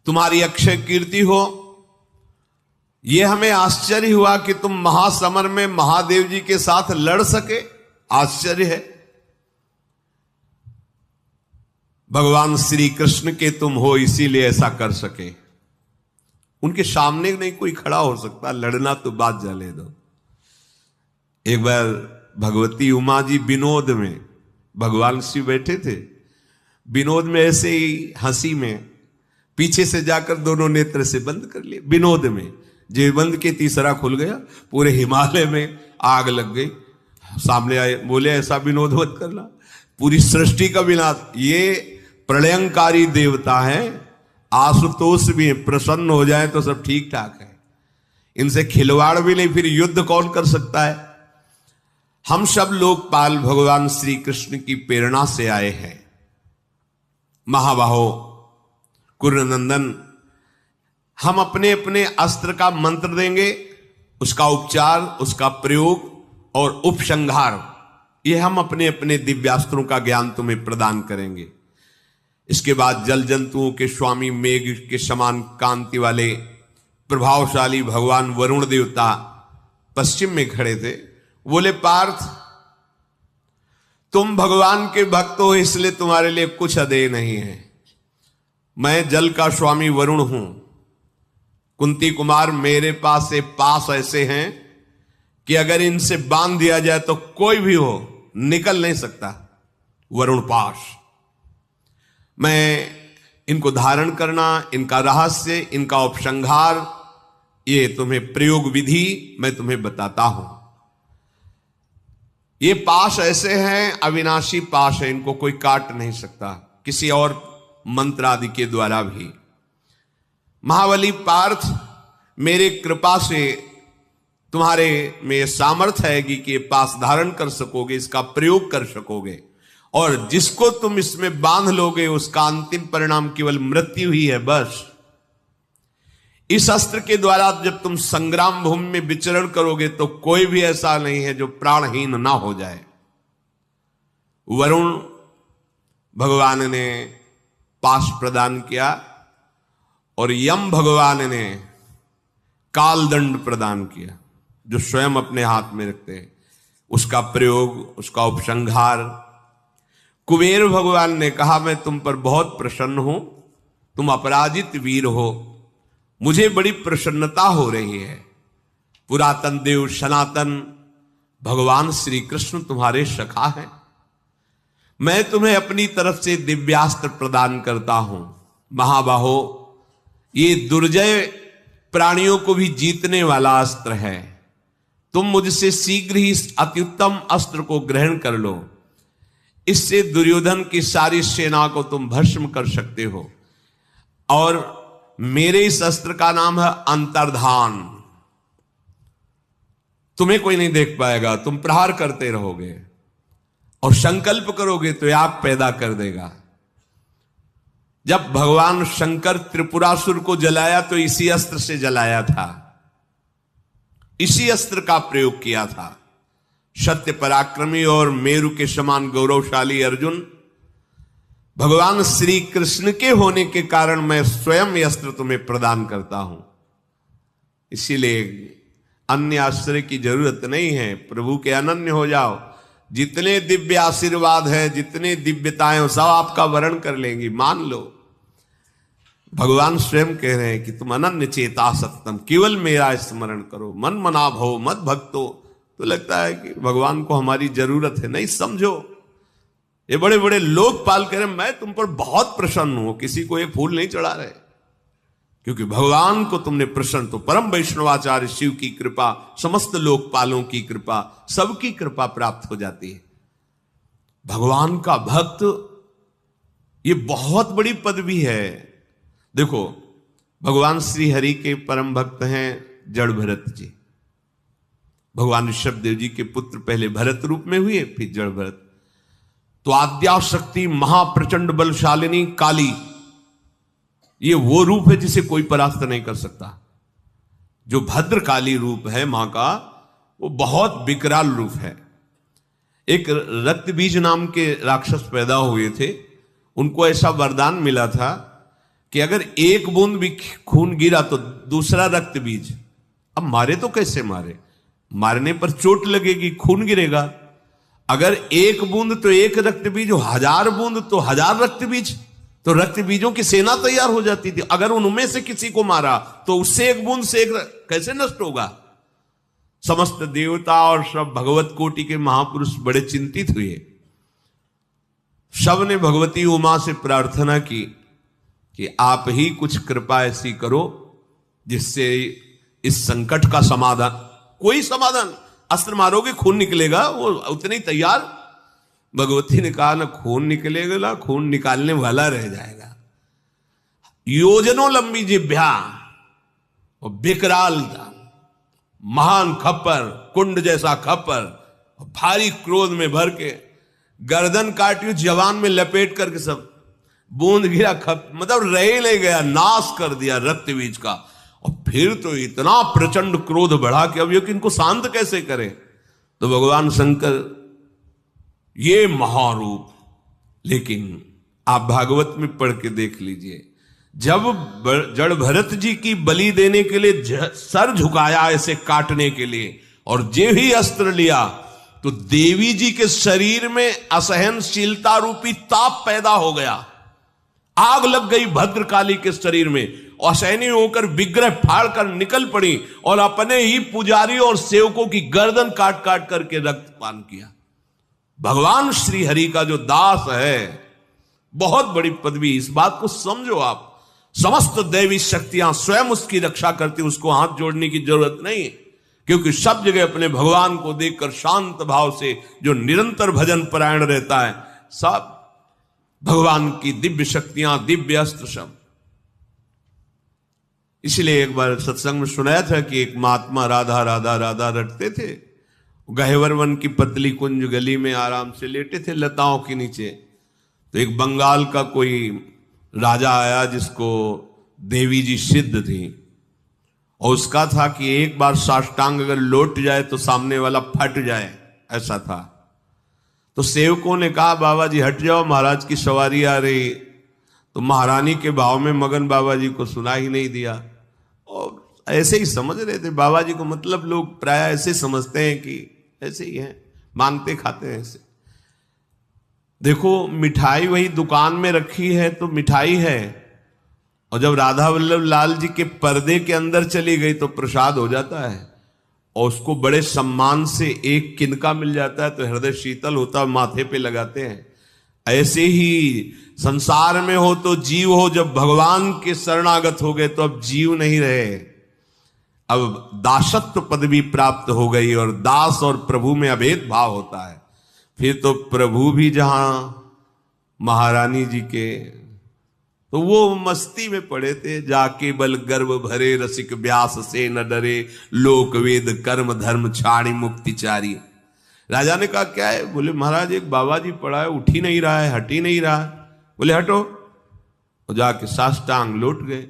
तुम्हारी अक्षय कीर्ति हो। यह हमें आश्चर्य हुआ कि तुम महासमर में महादेव जी के साथ लड़ सके। आश्चर्य है। भगवान श्री कृष्ण के तुम हो, इसीलिए ऐसा कर सके। उनके सामने नहीं कोई खड़ा हो सकता, लड़ना तो बात जाने दो। एक बार भगवती उमा जी विनोद में, भगवान शिव बैठे थे विनोद में, ऐसे ही हंसी में पीछे से जाकर दोनों नेत्र से बंद कर लिए। विनोद में जो बंद के तीसरा खुल गया, पूरे हिमालय में आग लग गई। सामने आए, बोले ऐसा विनोद मत करना, पूरी सृष्टि का विनाश। ये प्रलयंकारी देवता है, आशुतोष भी है, प्रसन्न हो जाए तो सब ठीक ठाक है, इनसे खिलवाड़ भी नहीं, फिर युद्ध कौन कर सकता है। हम सब लोकपाल भगवान श्री कृष्ण की प्रेरणा से आए हैं। महाबाहो कुरुनंदन, हम अपने अपने अस्त्र का मंत्र देंगे, उसका उपचार, उसका प्रयोग और उपसंहार, ये हम अपने अपने दिव्यास्त्रों का ज्ञान तुम्हें प्रदान करेंगे। इसके बाद जल जंतुओं के स्वामी, मेघ के समान कांति वाले प्रभावशाली भगवान वरुण देवता पश्चिम में खड़े थे। बोले पार्थ, तुम भगवान के भक्त हो, इसलिए तुम्हारे लिए कुछ अदेय नहीं है। मैं जल का स्वामी वरुण हूं। कुंती कुमार, मेरे पास से पास ऐसे हैं कि अगर इनसे बांध दिया जाए तो कोई भी हो निकल नहीं सकता। वरुण पाश, मैं इनको धारण करना, इनका रहस्य, इनका उपसंहार, ये तुम्हें प्रयोग विधि मैं तुम्हें बताता हूं। ये पाश ऐसे हैं, अविनाशी पाश है, इनको कोई काट नहीं सकता किसी और मंत्र आदि के द्वारा भी। महाबली पार्थ, मेरे कृपा से तुम्हारे में सामर्थ्य है कि ये पास धारण कर सकोगे, इसका प्रयोग कर सकोगे, और जिसको तुम इसमें बांध लोगे उसका अंतिम परिणाम केवल मृत्यु ही है, बस। इस अस्त्र के द्वारा जब तुम संग्राम भूमि में विचरण करोगे तो कोई भी ऐसा नहीं है जो प्राणहीन ना हो जाए। वरुण भगवान ने पाश प्रदान किया और यम भगवान ने कालदंड प्रदान किया, जो स्वयं अपने हाथ में रखते हैं, उसका प्रयोग, उसका उपसंहार। कुबेर भगवान ने कहा, मैं तुम पर बहुत प्रसन्न हूं, तुम अपराजित वीर हो, मुझे बड़ी प्रसन्नता हो रही है। पुरातन देव सनातन भगवान श्री कृष्ण तुम्हारे सखा हैं। मैं तुम्हें अपनी तरफ से दिव्यास्त्र प्रदान करता हूं। महाबाहो, ये दुर्जय प्राणियों को भी जीतने वाला अस्त्र है। तुम मुझसे शीघ्र ही इस अत्युत्तम अस्त्र को ग्रहण कर लो। इससे दुर्योधन की सारी सेना को तुम भस्म कर सकते हो। और मेरे इस अस्त्र का नाम है अंतर्धान। तुम्हें कोई नहीं देख पाएगा, तुम प्रहार करते रहोगे और संकल्प करोगे तो आग पैदा कर देगा। जब भगवान शंकर त्रिपुरासुर को जलाया तो इसी अस्त्र से जलाया था, इसी अस्त्र का प्रयोग किया था। सत्य पराक्रमी और मेरु के समान गौरवशाली अर्जुन, भगवान श्री कृष्ण के होने के कारण मैं स्वयं यह अस्त्र तुम्हें प्रदान करता हूं। इसीलिए अन्य आश्रय की जरूरत नहीं है, प्रभु के अनन्य हो जाओ। जितने दिव्य आशीर्वाद है, जितने दिव्यताएं सब आपका वर्ण कर लेंगी, मान लो। भगवान स्वयं कह रहे हैं कि तुम अनन्य चेता सततम, केवल मेरा स्मरण करो, मन मना भव मत भक्तो। तो लगता है कि भगवान को हमारी जरूरत है, नहीं समझो। ये बड़े बड़े लोकपाल कह रहे हैं मैं तुम पर बहुत प्रसन्न हूं, किसी को ये फूल नहीं चढ़ा रहे, क्योंकि भगवान को तुमने प्रसन्न, तो परम वैष्णवाचार्य शिव की कृपा, समस्त लोकपालों की कृपा, सबकी कृपा प्राप्त हो जाती है। भगवान का भक्त ये बहुत बड़ी पदवी है। देखो, भगवान श्री हरि के परम भक्त हैं जड़ भरत जी, भगवान ऋषभदेव जी के पुत्र पहले भरत रूप में हुए, फिर जड़ भरत। तो आद्याशक्ति महाप्रचंड बलशालिनी काली, ये वो रूप है जिसे कोई परास्त नहीं कर सकता। जो भद्रकाली रूप है मां का, वो बहुत विकराल रूप है। एक रक्त बीज नाम के राक्षस पैदा हुए थे, उनको ऐसा वरदान मिला था कि अगर एक बूंद भी खून गिरा तो दूसरा रक्त बीज, अब मारे तो कैसे मारे, मारने पर चोट लगेगी, खून गिरेगा। अगर एक बूंद तो एक रक्त बीज, 1000 बूंद तो 1000 रक्त बीज, तो रक्त बीजों की सेना तैयार हो जाती थी। अगर उनमें से किसी को मारा तो उससे एक बूंद से एक कैसे नष्ट होगा। समस्त देवता और सब भगवत कोटि के महापुरुष बड़े चिंतित हुए। सब ने भगवती उमा से प्रार्थना की कि आप ही कुछ कृपा ऐसी करो जिससे इस संकट का समाधान, कोई समाधान, अस्त्र मारोगे खून निकलेगा, वो उतने ही तैयार। भगवती ने कहा ना खून निकलेगा ना खून निकालने वाला रह जाएगा। योजनों लंबी जिभ्या और विकराल महान खप्पर, कुंड जैसा खप्पर, भारी क्रोध में भर के गर्दन काटी, जवान में लपेट करके सब बूंद गिरा, मतलब रह ले गया, नाश कर दिया रक्त बीज का। और फिर तो इतना प्रचंड क्रोध बढ़ा कि अब ये इनको शांत कैसे करे। तो भगवान शंकर ये महारूप, लेकिन आप भागवत में पढ़ के देख लीजिए, जब जड़ भरत जी की बलि देने के लिए सर झुकाया ऐसे काटने के लिए, और जे ही अस्त्र लिया तो देवी जी के शरीर में असहनशीलता रूपी ताप पैदा हो गया। आग लग गई भद्रकाली के शरीर में, असहनी होकर विग्रह फाड़ कर निकल पड़ी और अपने ही पुजारी और सेवकों की गर्दन काट काट करके रक्तपान किया। भगवान श्री हरि का जो दास है, बहुत बड़ी पदवी, इस बात को समझो आप। समस्त दैवी शक्तियां स्वयं उसकी रक्षा करती, उसको हाथ जोड़ने की जरूरत नहीं, क्योंकि सब जगह अपने भगवान को देखकर शांत भाव से जो निरंतर भजन परायण रहता है, सब भगवान की दिव्य शक्तियां, दिव्य अस्त्र सब। इसलिए एक बार सत्संग में सुनाया था कि एक महात्मा राधा राधा राधा रटते थे, गहेवर वन की पतली कुंज गली में आराम से लेटे थे लताओं के नीचे। तो एक बंगाल का कोई राजा आया जिसको देवी जी सिद्ध थी, और उसका था कि एक बार साष्टांग अगर लौट जाए तो सामने वाला फट जाए, ऐसा था। तो सेवकों ने कहा बाबा जी हट जाओ, महाराज की सवारी आ रही। तो महारानी के भाव में मगन बाबा जी को सुना ही नहीं दिया, और ऐसे ही समझ रहे थे बाबा जी को। मतलब लोग प्राय ऐसे समझते हैं कि ऐसे ही हैं, मांगते खाते हैं ऐसे। देखो मिठाई वही दुकान में रखी है तो मिठाई है, और जब राधा वल्लभ लाल जी के पर्दे के अंदर चली गई तो प्रसाद हो जाता है, और उसको बड़े सम्मान से एक किनका मिल जाता है तो हृदय शीतल होता है, माथे पे लगाते हैं। ऐसे ही संसार में हो तो जीव हो, जब भगवान के शरणागत हो गए तो अब जीव नहीं रहे, अब दासत्व पदवी प्राप्त हो गई, और दास और प्रभु में अभेद भाव होता है। फिर तो प्रभु भी जहां महारानी जी के, तो वो मस्ती में पड़े थे, जाके बल गर्भ भरे रसिक व्यास से न डरे, लोक वेद कर्म धर्म छाड़ी मुक्ति चारी। राजा ने कहा क्या है? बोले महाराज एक बाबा जी पड़ा है, उठ ही नहीं रहा है, हट ही नहीं रहा है। बोले हटो, और जाके साष्टांग लौट गए,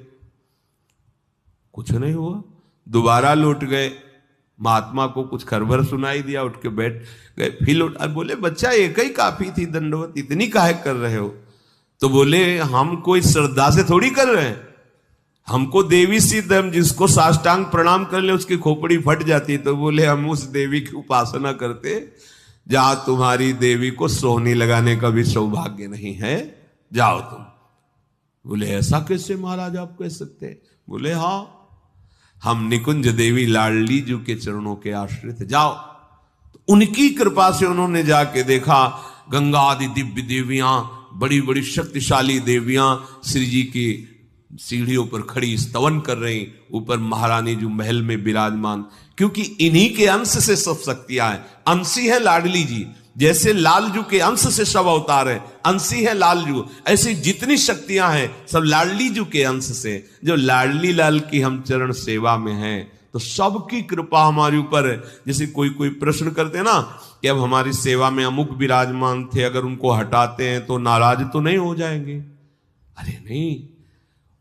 कुछ नहीं हुआ। दोबारा लौट गए, महात्मा को कुछ खरबर सुनाई दिया, उठ के बैठ गए। फिर लौट, बोले बच्चा एक ही काफी थी दंडवत, इतनी काहे कर रहे हो? तो बोले हम कोई श्रद्धा से थोड़ी कर रहे हैं, हमको देवी सिद्ध, हम जिसको साष्टांग प्रणाम कर ले उसकी खोपड़ी फट जाती। तो बोले हम उस देवी की उपासना करते जहां तुम्हारी देवी को सोहनी लगाने का भी सौभाग्य नहीं है, जाओ तुम। बोले ऐसा कैसे महाराज आप कह सकते? बोले हाँ, हम निकुंज देवी लाडली जी के चरणों के आश्रित, जाओ। तो उनकी कृपा से उन्होंने जाके देखा गंगा आदि दिव्य देवियां, बड़ी बड़ी शक्तिशाली देवियां श्री जी की सीढ़ियों पर खड़ी स्तवन कर रही, ऊपर महारानी जो महल में विराजमान, क्योंकि इन्हीं के अंश से सब शक्तियां हैं। अंशी है लाडली जी, जैसे लालजू के अंश से सब अवतार है, अंशी है लालजू, ऐसी जितनी शक्तियां हैं सब लाडली जू के अंश से। जो लाडली लाल की हम चरण सेवा में हैं तो सबकी कृपा हमारे ऊपर है। जैसे कोई कोई प्रश्न करते ना कि अब हमारी सेवा में अमुक विराजमान थे, अगर उनको हटाते हैं तो नाराज तो नहीं हो जाएंगे? अरे नहीं,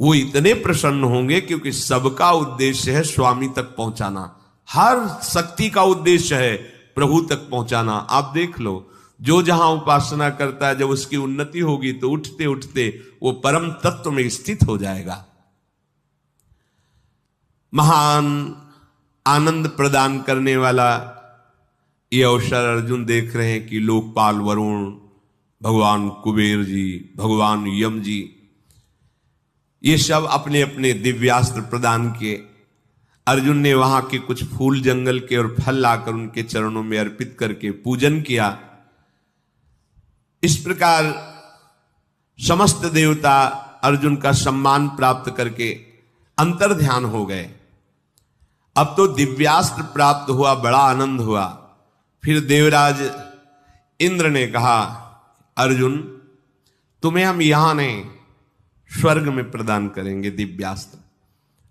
वो इतने प्रसन्न होंगे क्योंकि सबका उद्देश्य है स्वामी तक पहुंचाना। हर शक्ति का उद्देश्य है प्रभु तक पहुंचाना। आप देख लो, जो जहां उपासना करता है, जब उसकी उन्नति होगी तो उठते उठते वो परम तत्व में स्थित हो जाएगा। महान आनंद प्रदान करने वाला ये अवसर अर्जुन देख रहे हैं कि लोकपाल वरुण, भगवान कुबेर जी, भगवान यम जी, ये सब अपने अपने दिव्यास्त्र प्रदान किए। अर्जुन ने वहां के कुछ फूल जंगल के और फल लाकर उनके चरणों में अर्पित करके पूजन किया। इस प्रकार समस्त देवता अर्जुन का सम्मान प्राप्त करके अंतर ध्यान हो गए। अब तो दिव्यास्त्र प्राप्त हुआ, बड़ा आनंद हुआ। फिर देवराज इंद्र ने कहा, अर्जुन तुम्हें हम यहां नहीं स्वर्ग में प्रदान करेंगे दिव्यास्त्र।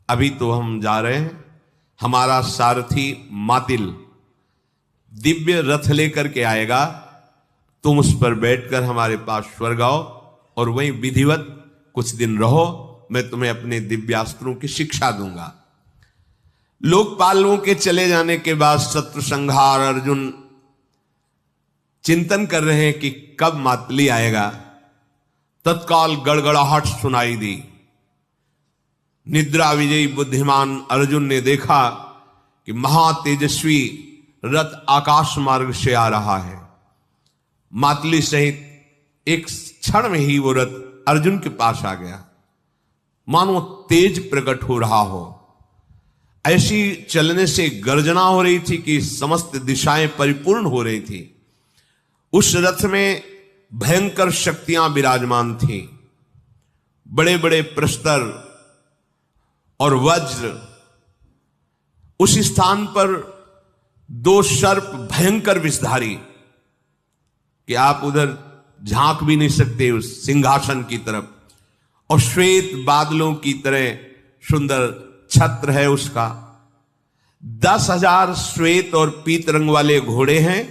अभी तो हम जा रहे हैं, हमारा सारथी मातिल दिव्य रथ लेकर के आएगा, तुम उस पर बैठकर हमारे पास स्वर्ग आओ और वहीं विधिवत कुछ दिन रहो, मैं तुम्हें अपने दिव्यास्त्रों की शिक्षा दूंगा। लोकपालों के चले जाने के बाद शत्रु संहार अर्जुन चिंतन कर रहे हैं कि कब मातली आएगा। तत्काल गड़गड़ाहट सुनाई दी। निद्रा विजयी बुद्धिमान अर्जुन ने देखा कि महातेजस्वी रथ आकाश मार्ग से आ रहा है। मातली सहित एक क्षण में ही वो रथ अर्जुन के पास आ गया, मानो तेज प्रकट हो रहा हो। ऐसी चलने से गर्जना हो रही थी कि समस्त दिशाएं परिपूर्ण हो रही थी। उस रथ में भयंकर शक्तियां विराजमान थी, बड़े बड़े प्रस्तर और वज्र। उस स्थान पर दो सर्प भयंकर विषधारी कि आप उधर झांक भी नहीं सकते उस सिंहासन की तरफ, और श्वेत बादलों की तरह सुंदर छत्र है उसका। 10,000 श्वेत और पीत रंग वाले घोड़े हैं,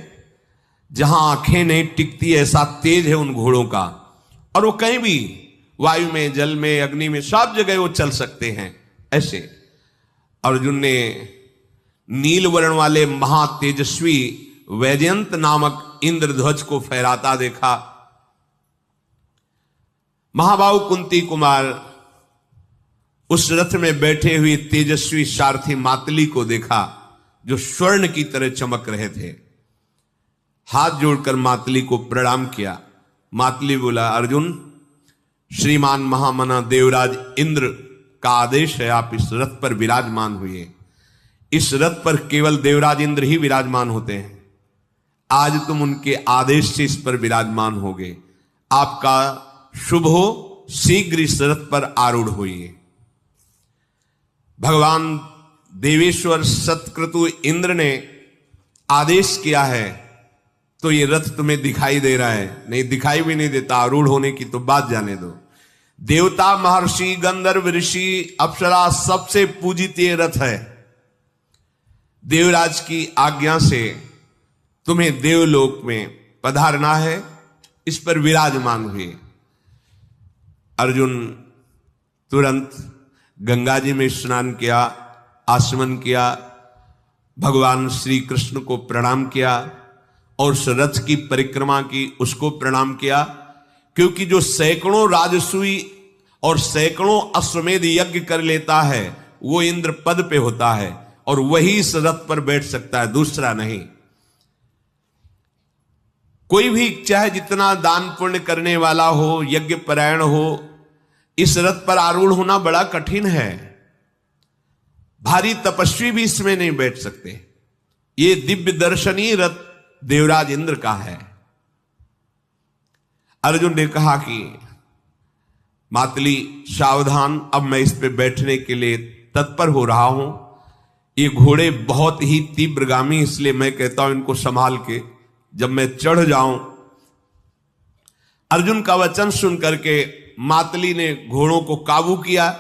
जहां आंखें नहीं टिकती, ऐसा तेज है उन घोड़ों का। और वो कहीं भी वायु में, जल में, अग्नि में, सब जगह वो चल सकते हैं। ऐसे अर्जुन ने नील वर्ण वाले महातेजस्वी वैजयंत नामक इंद्रध्वज को फहराता देखा। महाबाहु कुंती कुमार उस रथ में बैठे हुए तेजस्वी सारथी मातली को देखा, जो स्वर्ण की तरह चमक रहे थे। हाथ जोड़कर मातली को प्रणाम किया। मातली बोला, अर्जुन श्रीमान महामना देवराज इंद्र का आदेश है, आप इस रथ पर विराजमान हुए। इस रथ पर केवल देवराज इंद्र ही विराजमान होते हैं। आज तुम उनके आदेश से इस पर विराजमान होगे। आपका शुभ हो, शीघ्र इस रथ पर आरूढ़ होइए। भगवान देवेश्वर सतक्रतु इंद्र ने आदेश किया है, तो ये रथ तुम्हें दिखाई दे रहा है, नहीं दिखाई भी नहीं देता, आरूढ़ होने की तो बात जाने दो। देवता, महर्षि, गंधर्व, ऋषि, अप्सरा सबसे पूजित ये रथ है। देवराज की आज्ञा से तुम्हें देवलोक में पधारना है, इस पर विराजमान हुए। अर्जुन तुरंत गंगा जी में स्नान किया, आचमन किया, भगवान श्री कृष्ण को प्रणाम किया और उस रथ की परिक्रमा की, उसको प्रणाम किया। क्योंकि जो सैकड़ों राजसूय और सैकड़ों अश्वमेध यज्ञ कर लेता है वो इंद्र पद पे होता है, और वही इस रथ पर बैठ सकता है, दूसरा नहीं। कोई भी चाहे जितना दान पुण्य करने वाला हो, यज्ञ परायण हो, इस रथ पर आरूढ़ होना बड़ा कठिन है। भारी तपस्वी भी इसमें नहीं बैठ सकते। ये दिव्य दर्शनीय रथ देवराज इंद्र का है। अर्जुन ने कहा कि मातली सावधान, अब मैं इस पे बैठने के लिए तत्पर हो रहा हूं। ये घोड़े बहुत ही तीव्रगामी, इसलिए मैं कहता हूं इनको संभाल के जब मैं चढ़ जाऊं। अर्जुन का वचन सुन करके मातली ने घोड़ों को काबू किया।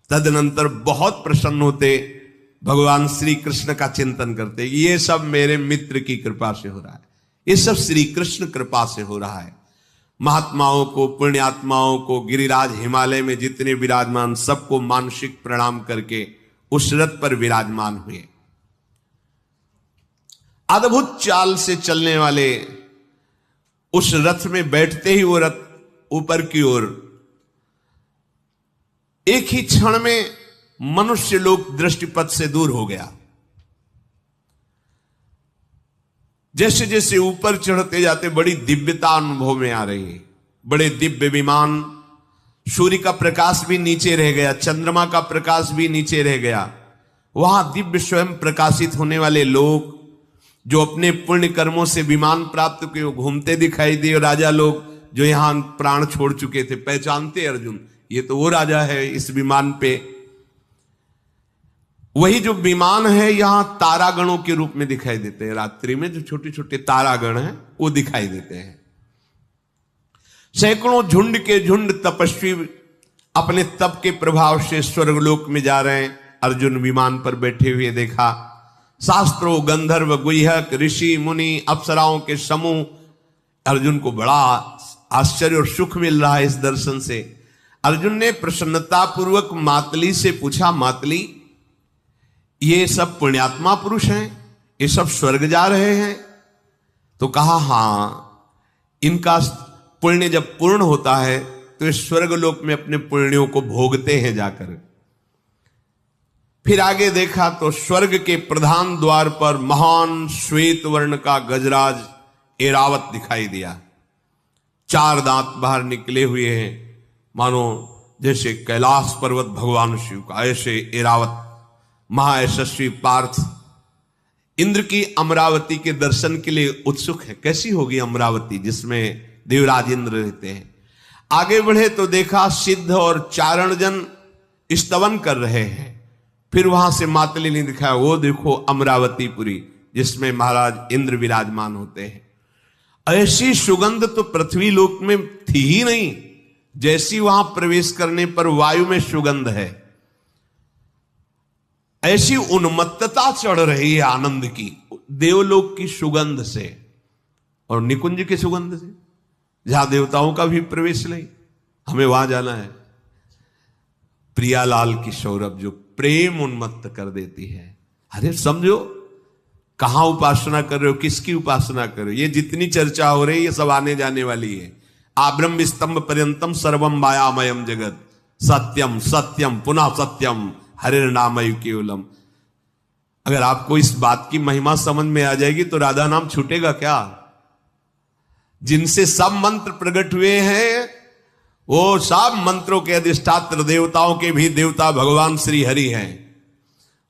तदनंतर बहुत प्रसन्न होते भगवान श्री कृष्ण का चिंतन करते, ये सब मेरे मित्र की कृपा से हो रहा है, ये सब श्री कृष्ण कृपा से हो रहा है। महात्माओं को, पुण्यात्माओं को, गिरिराज हिमालय में जितने विराजमान, सबको मानसिक प्रणाम करके उस रथ पर विराजमान हुए। अद्भुत चाल से चलने वाले उस रथ में बैठते ही वो रथ ऊपर की ओर, एक ही क्षण में मनुष्य लोक दृष्टिपथ से दूर हो गया। जैसे जैसे ऊपर चढ़ते जाते बड़ी दिव्यता अनुभव में आ रही है, बड़े दिव्य विमान, सूर्य का प्रकाश भी नीचे रह गया, चंद्रमा का प्रकाश भी नीचे रह गया। वहां दिव्य स्वयं प्रकाशित होने वाले लोग जो अपने पुण्य कर्मों से विमान प्राप्त किए, वो घूमते दिखाई दिए। राजा लोग जो यहां प्राण छोड़ चुके थे, पहचानते अर्जुन, ये तो वो राजा है इस विमान पे। वही जो विमान है यहां तारागणों के रूप में दिखाई देते हैं। रात्रि में जो छोटे छोटे तारागण हैं वो दिखाई देते हैं। सैकड़ों झुंड के झुंड तपस्वी अपने तप के प्रभाव से स्वर्गलोक में जा रहे हैं। अर्जुन विमान पर बैठे हुए देखा, शास्त्रों, गंधर्व, गुह्यक, ऋषि, मुनि, अप्सराओं के समूह। अर्जुन को बड़ा आश्चर्य और सुख मिल रहा है इस दर्शन से। अर्जुन ने प्रसन्नता पूर्वक मातली से पूछा, मातली ये सब पुण्यात्मा पुरुष हैं, ये सब स्वर्ग जा रहे हैं? तो कहा हां, इनका पुण्य जब पूर्ण होता है तो ये स्वर्ग लोक में अपने पुण्यों को भोगते हैं जाकर। फिर आगे देखा तो स्वर्ग के प्रधान द्वार पर महान श्वेत वर्ण का गजराज ऐरावत दिखाई दिया। 4 दांत बाहर निकले हुए हैं, मानो जैसे कैलाश पर्वत भगवान शिव का, ऐसे ऐरावत महायशस्वी पार्थ इंद्र की अमरावती के दर्शन के लिए उत्सुक है। कैसी होगी अमरावती जिसमें देवराज इंद्र रहते हैं। आगे बढ़े तो देखा सिद्ध और चारण जन स्तवन कर रहे हैं। फिर वहां से मातली ने दिखाया, वो देखो अमरावतीपुरी जिसमें महाराज इंद्र विराजमान होते हैं। ऐसी सुगंध तो पृथ्वी लोक में थी ही नहीं, जैसी वहां प्रवेश करने पर वायु में सुगंध है। ऐसी उन्मत्तता चढ़ रही है आनंद की, देवलोक की सुगंध से और निकुंज की सुगंध से, जहां देवताओं का भी प्रवेश नहीं, हमें वहां जाना है। प्रियालाल की सौरभ जो प्रेम उन्मत्त कर देती है। अरे समझो, कहां उपासना कर रहे हो, किसकी उपासना कर रहे हो? ये जितनी चर्चा हो रही है ये सब आने जाने वाली है। आब्रह्म स्तंभ पर्यंतम सर्वम मायामयम जगत, सत्यम सत्यम पुनः सत्यम हरिर नामय केवलम। अगर आपको इस बात की महिमा समझ में आ जाएगी तो राधा नाम छूटेगा क्या? जिनसे सब मंत्र प्रकट हुए हैं वो सब मंत्रों के अधिष्ठात्र, देवताओं के भी देवता भगवान श्री हरि हैं।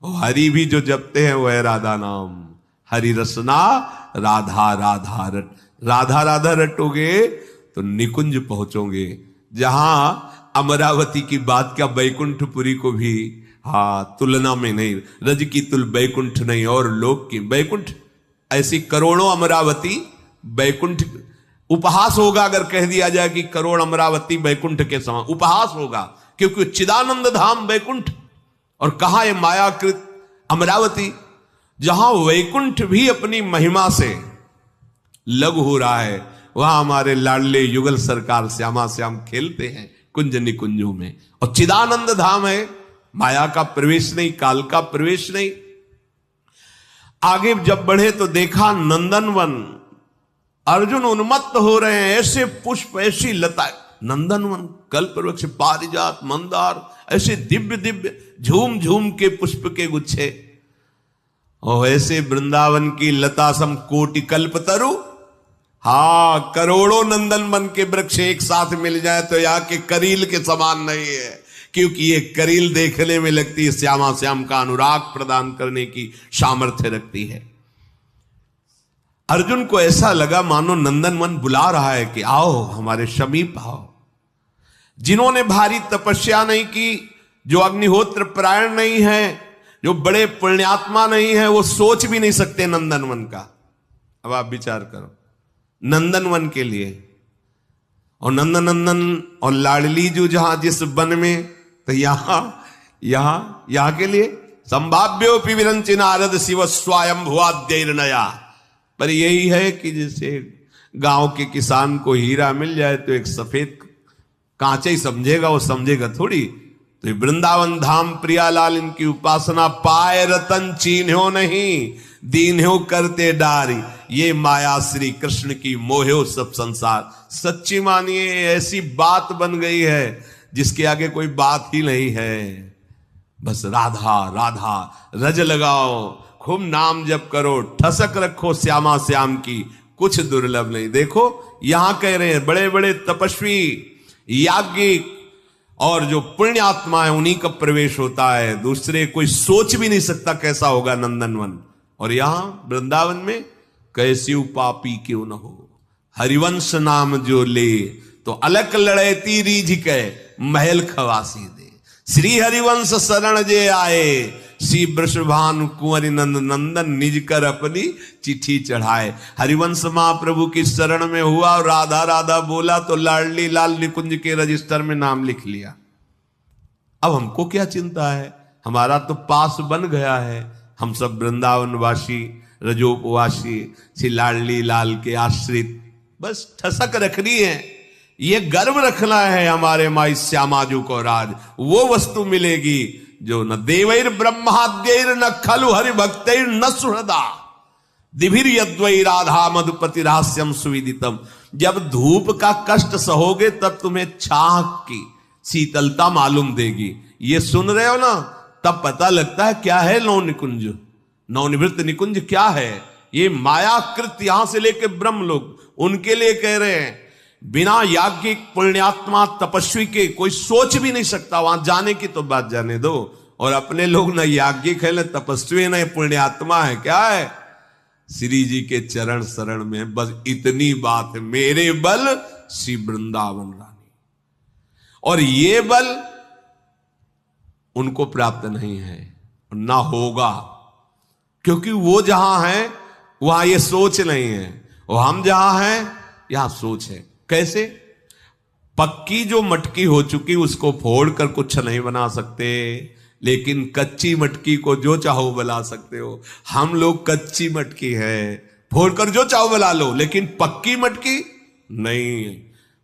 वो हरि भी जो जपते हैं वो है राधा नाम। हरि रसना राधा राधा रट, राधा राधा रटोगे तो निकुंज पहुंचोगे, जहां अमरावती की बात क्या बैकुंठपुरी को भी तुलना में नहीं, रज की तुल बैकुंठ नहीं और लोक की बैकुंठ। ऐसी करोड़ों अमरावती बैकुंठ, उपहास होगा अगर कह दिया जाए कि करोड़ अमरावती बैकुंठ के समान, उपहास होगा, क्योंकि चिदानंद धाम बैकुंठ और कहां ये मायाकृत अमरावती, जहां वैकुंठ भी अपनी महिमा से लघु हो रहा है। वहां हमारे लाडले युगल सरकार श्यामा श्याम खेलते हैं कुंज निकुंजों में, और चिदानंद धाम है, माया का प्रवेश नहीं, काल का प्रवेश नहीं। आगे जब बढ़े तो देखा नंदनवन। अर्जुन उन्मत्त हो रहे हैं, ऐसे पुष्प, ऐसी लता, नंदनवन, कल्प वृक्ष, पारिजात, मंदार, ऐसे दिव्य दिव्य झूम झूम के पुष्प के गुच्छे, और ऐसे वृंदावन की लता सम कोटि कल्प तरु। करोड़ों नंदनवन के वृक्ष एक साथ मिल जाए तो यहाँ के करील के समान नहीं है, क्योंकि ये करील देखने में लगती है श्यामा श्याम का अनुराग प्रदान करने की सामर्थ्य रखती है। अर्जुन को ऐसा लगा मानो नंदनवन बुला रहा है कि आओ हमारे समीप आओ। जिन्होंने भारी तपस्या नहीं की, जो अग्निहोत्र परायण नहीं है, जो बड़े पुण्यात्मा नहीं है, वो सोच भी नहीं सकते नंदनवन का। अब आप विचार करो, नंदनवन के लिए, और नंदन और लाडली जो जहां जिस वन में, तो यहां के लिए संभाव्योपि विरंचि नारद शिव स्वयं भुआद्यैर्नया। पर यही है कि जैसे गांव के किसान को हीरा मिल जाए तो एक सफेद कांचे ही समझेगा, वो समझेगा थोड़ी। तो वृंदावन धाम प्रियालाल इनकी उपासना पाए रतन चीन्हो नहीं, दीन्हो करते डारी। ये माया श्री कृष्ण की मोहो सब संसार। सच्ची मानिए ऐसी बात बन गई है जिसके आगे कोई बात ही नहीं है। बस राधा राधा रज लगाओ, खूब नाम जप करो, ठसक रखो श्यामा श्याम की, कुछ दुर्लभ नहीं। देखो यहां कह रहे हैं बड़े बड़े तपस्वी याज्ञिक और जो पुण्य आत्मा है उन्हीं का प्रवेश होता है, दूसरे कोई सोच भी नहीं सकता कैसा होगा नंदनवन। और यहां वृंदावन में कैसी पापी क्यों न हो, हरिवंश नाम जो ले तो अलग लड़ेती रीझ के महल खवासी दे। श्री हरिवंश शरण जे आए, श्री वृषभानु कुंवरी नंद नंदन निज कर अपनी चिट्ठी चढ़ाए। हरिवंश महाप्रभु की शरण में हुआ और राधा राधा बोला तो लाडली लाल निकुंज के रजिस्टर में नाम लिख लिया। अब हमको क्या चिंता है, हमारा तो पास बन गया है। हम सब वृंदावनवासी रजोपवासी श्री लाडली लाल के आश्रित, बस ठसक रखनी है, ये गर्व रखना है हमारे माई श्यामाजू को राज। वो वस्तु मिलेगी जो न देवैर ब्रह्माद्यैर न खलु हरि भक्तैर न सुहृदा दिभिर यद्वै राधा मधुपति रहस्यम सुविदितम। जब धूप का कष्ट सहोगे तब तुम्हें छाह की शीतलता मालूम देगी। ये सुन रहे हो ना, तब पता लगता है क्या है नौ निकुंज, नवनिवृत्त निकुंज क्या है। ये मायाकृत यहां से लेके ब्रह्म लोग उनके लिए कह रहे हैं। बिना याज्ञिक पुण्यात्मा तपस्वी के कोई सोच भी नहीं सकता, वहां जाने की तो बात जाने दो। और अपने लोग न याज्ञिक है न तपस्वी है न पुण्यात्मा है, क्या है श्री जी के चरण शरण में, बस इतनी बात है। मेरे बल श्री वृंदावन रानी, और ये बल उनको प्राप्त नहीं है ना होगा, क्योंकि वो जहां है वहां ये सोच नहीं है, और हम जहां हैं यहां सोच है। कैसे? पक्की जो मटकी हो चुकी उसको फोड़कर कुछ नहीं बना सकते, लेकिन कच्ची मटकी को जो चाहो बना सकते हो। हम लोग कच्ची मटकी है, फोड़कर जो चाहो बना लो, लेकिन पक्की मटकी नहीं,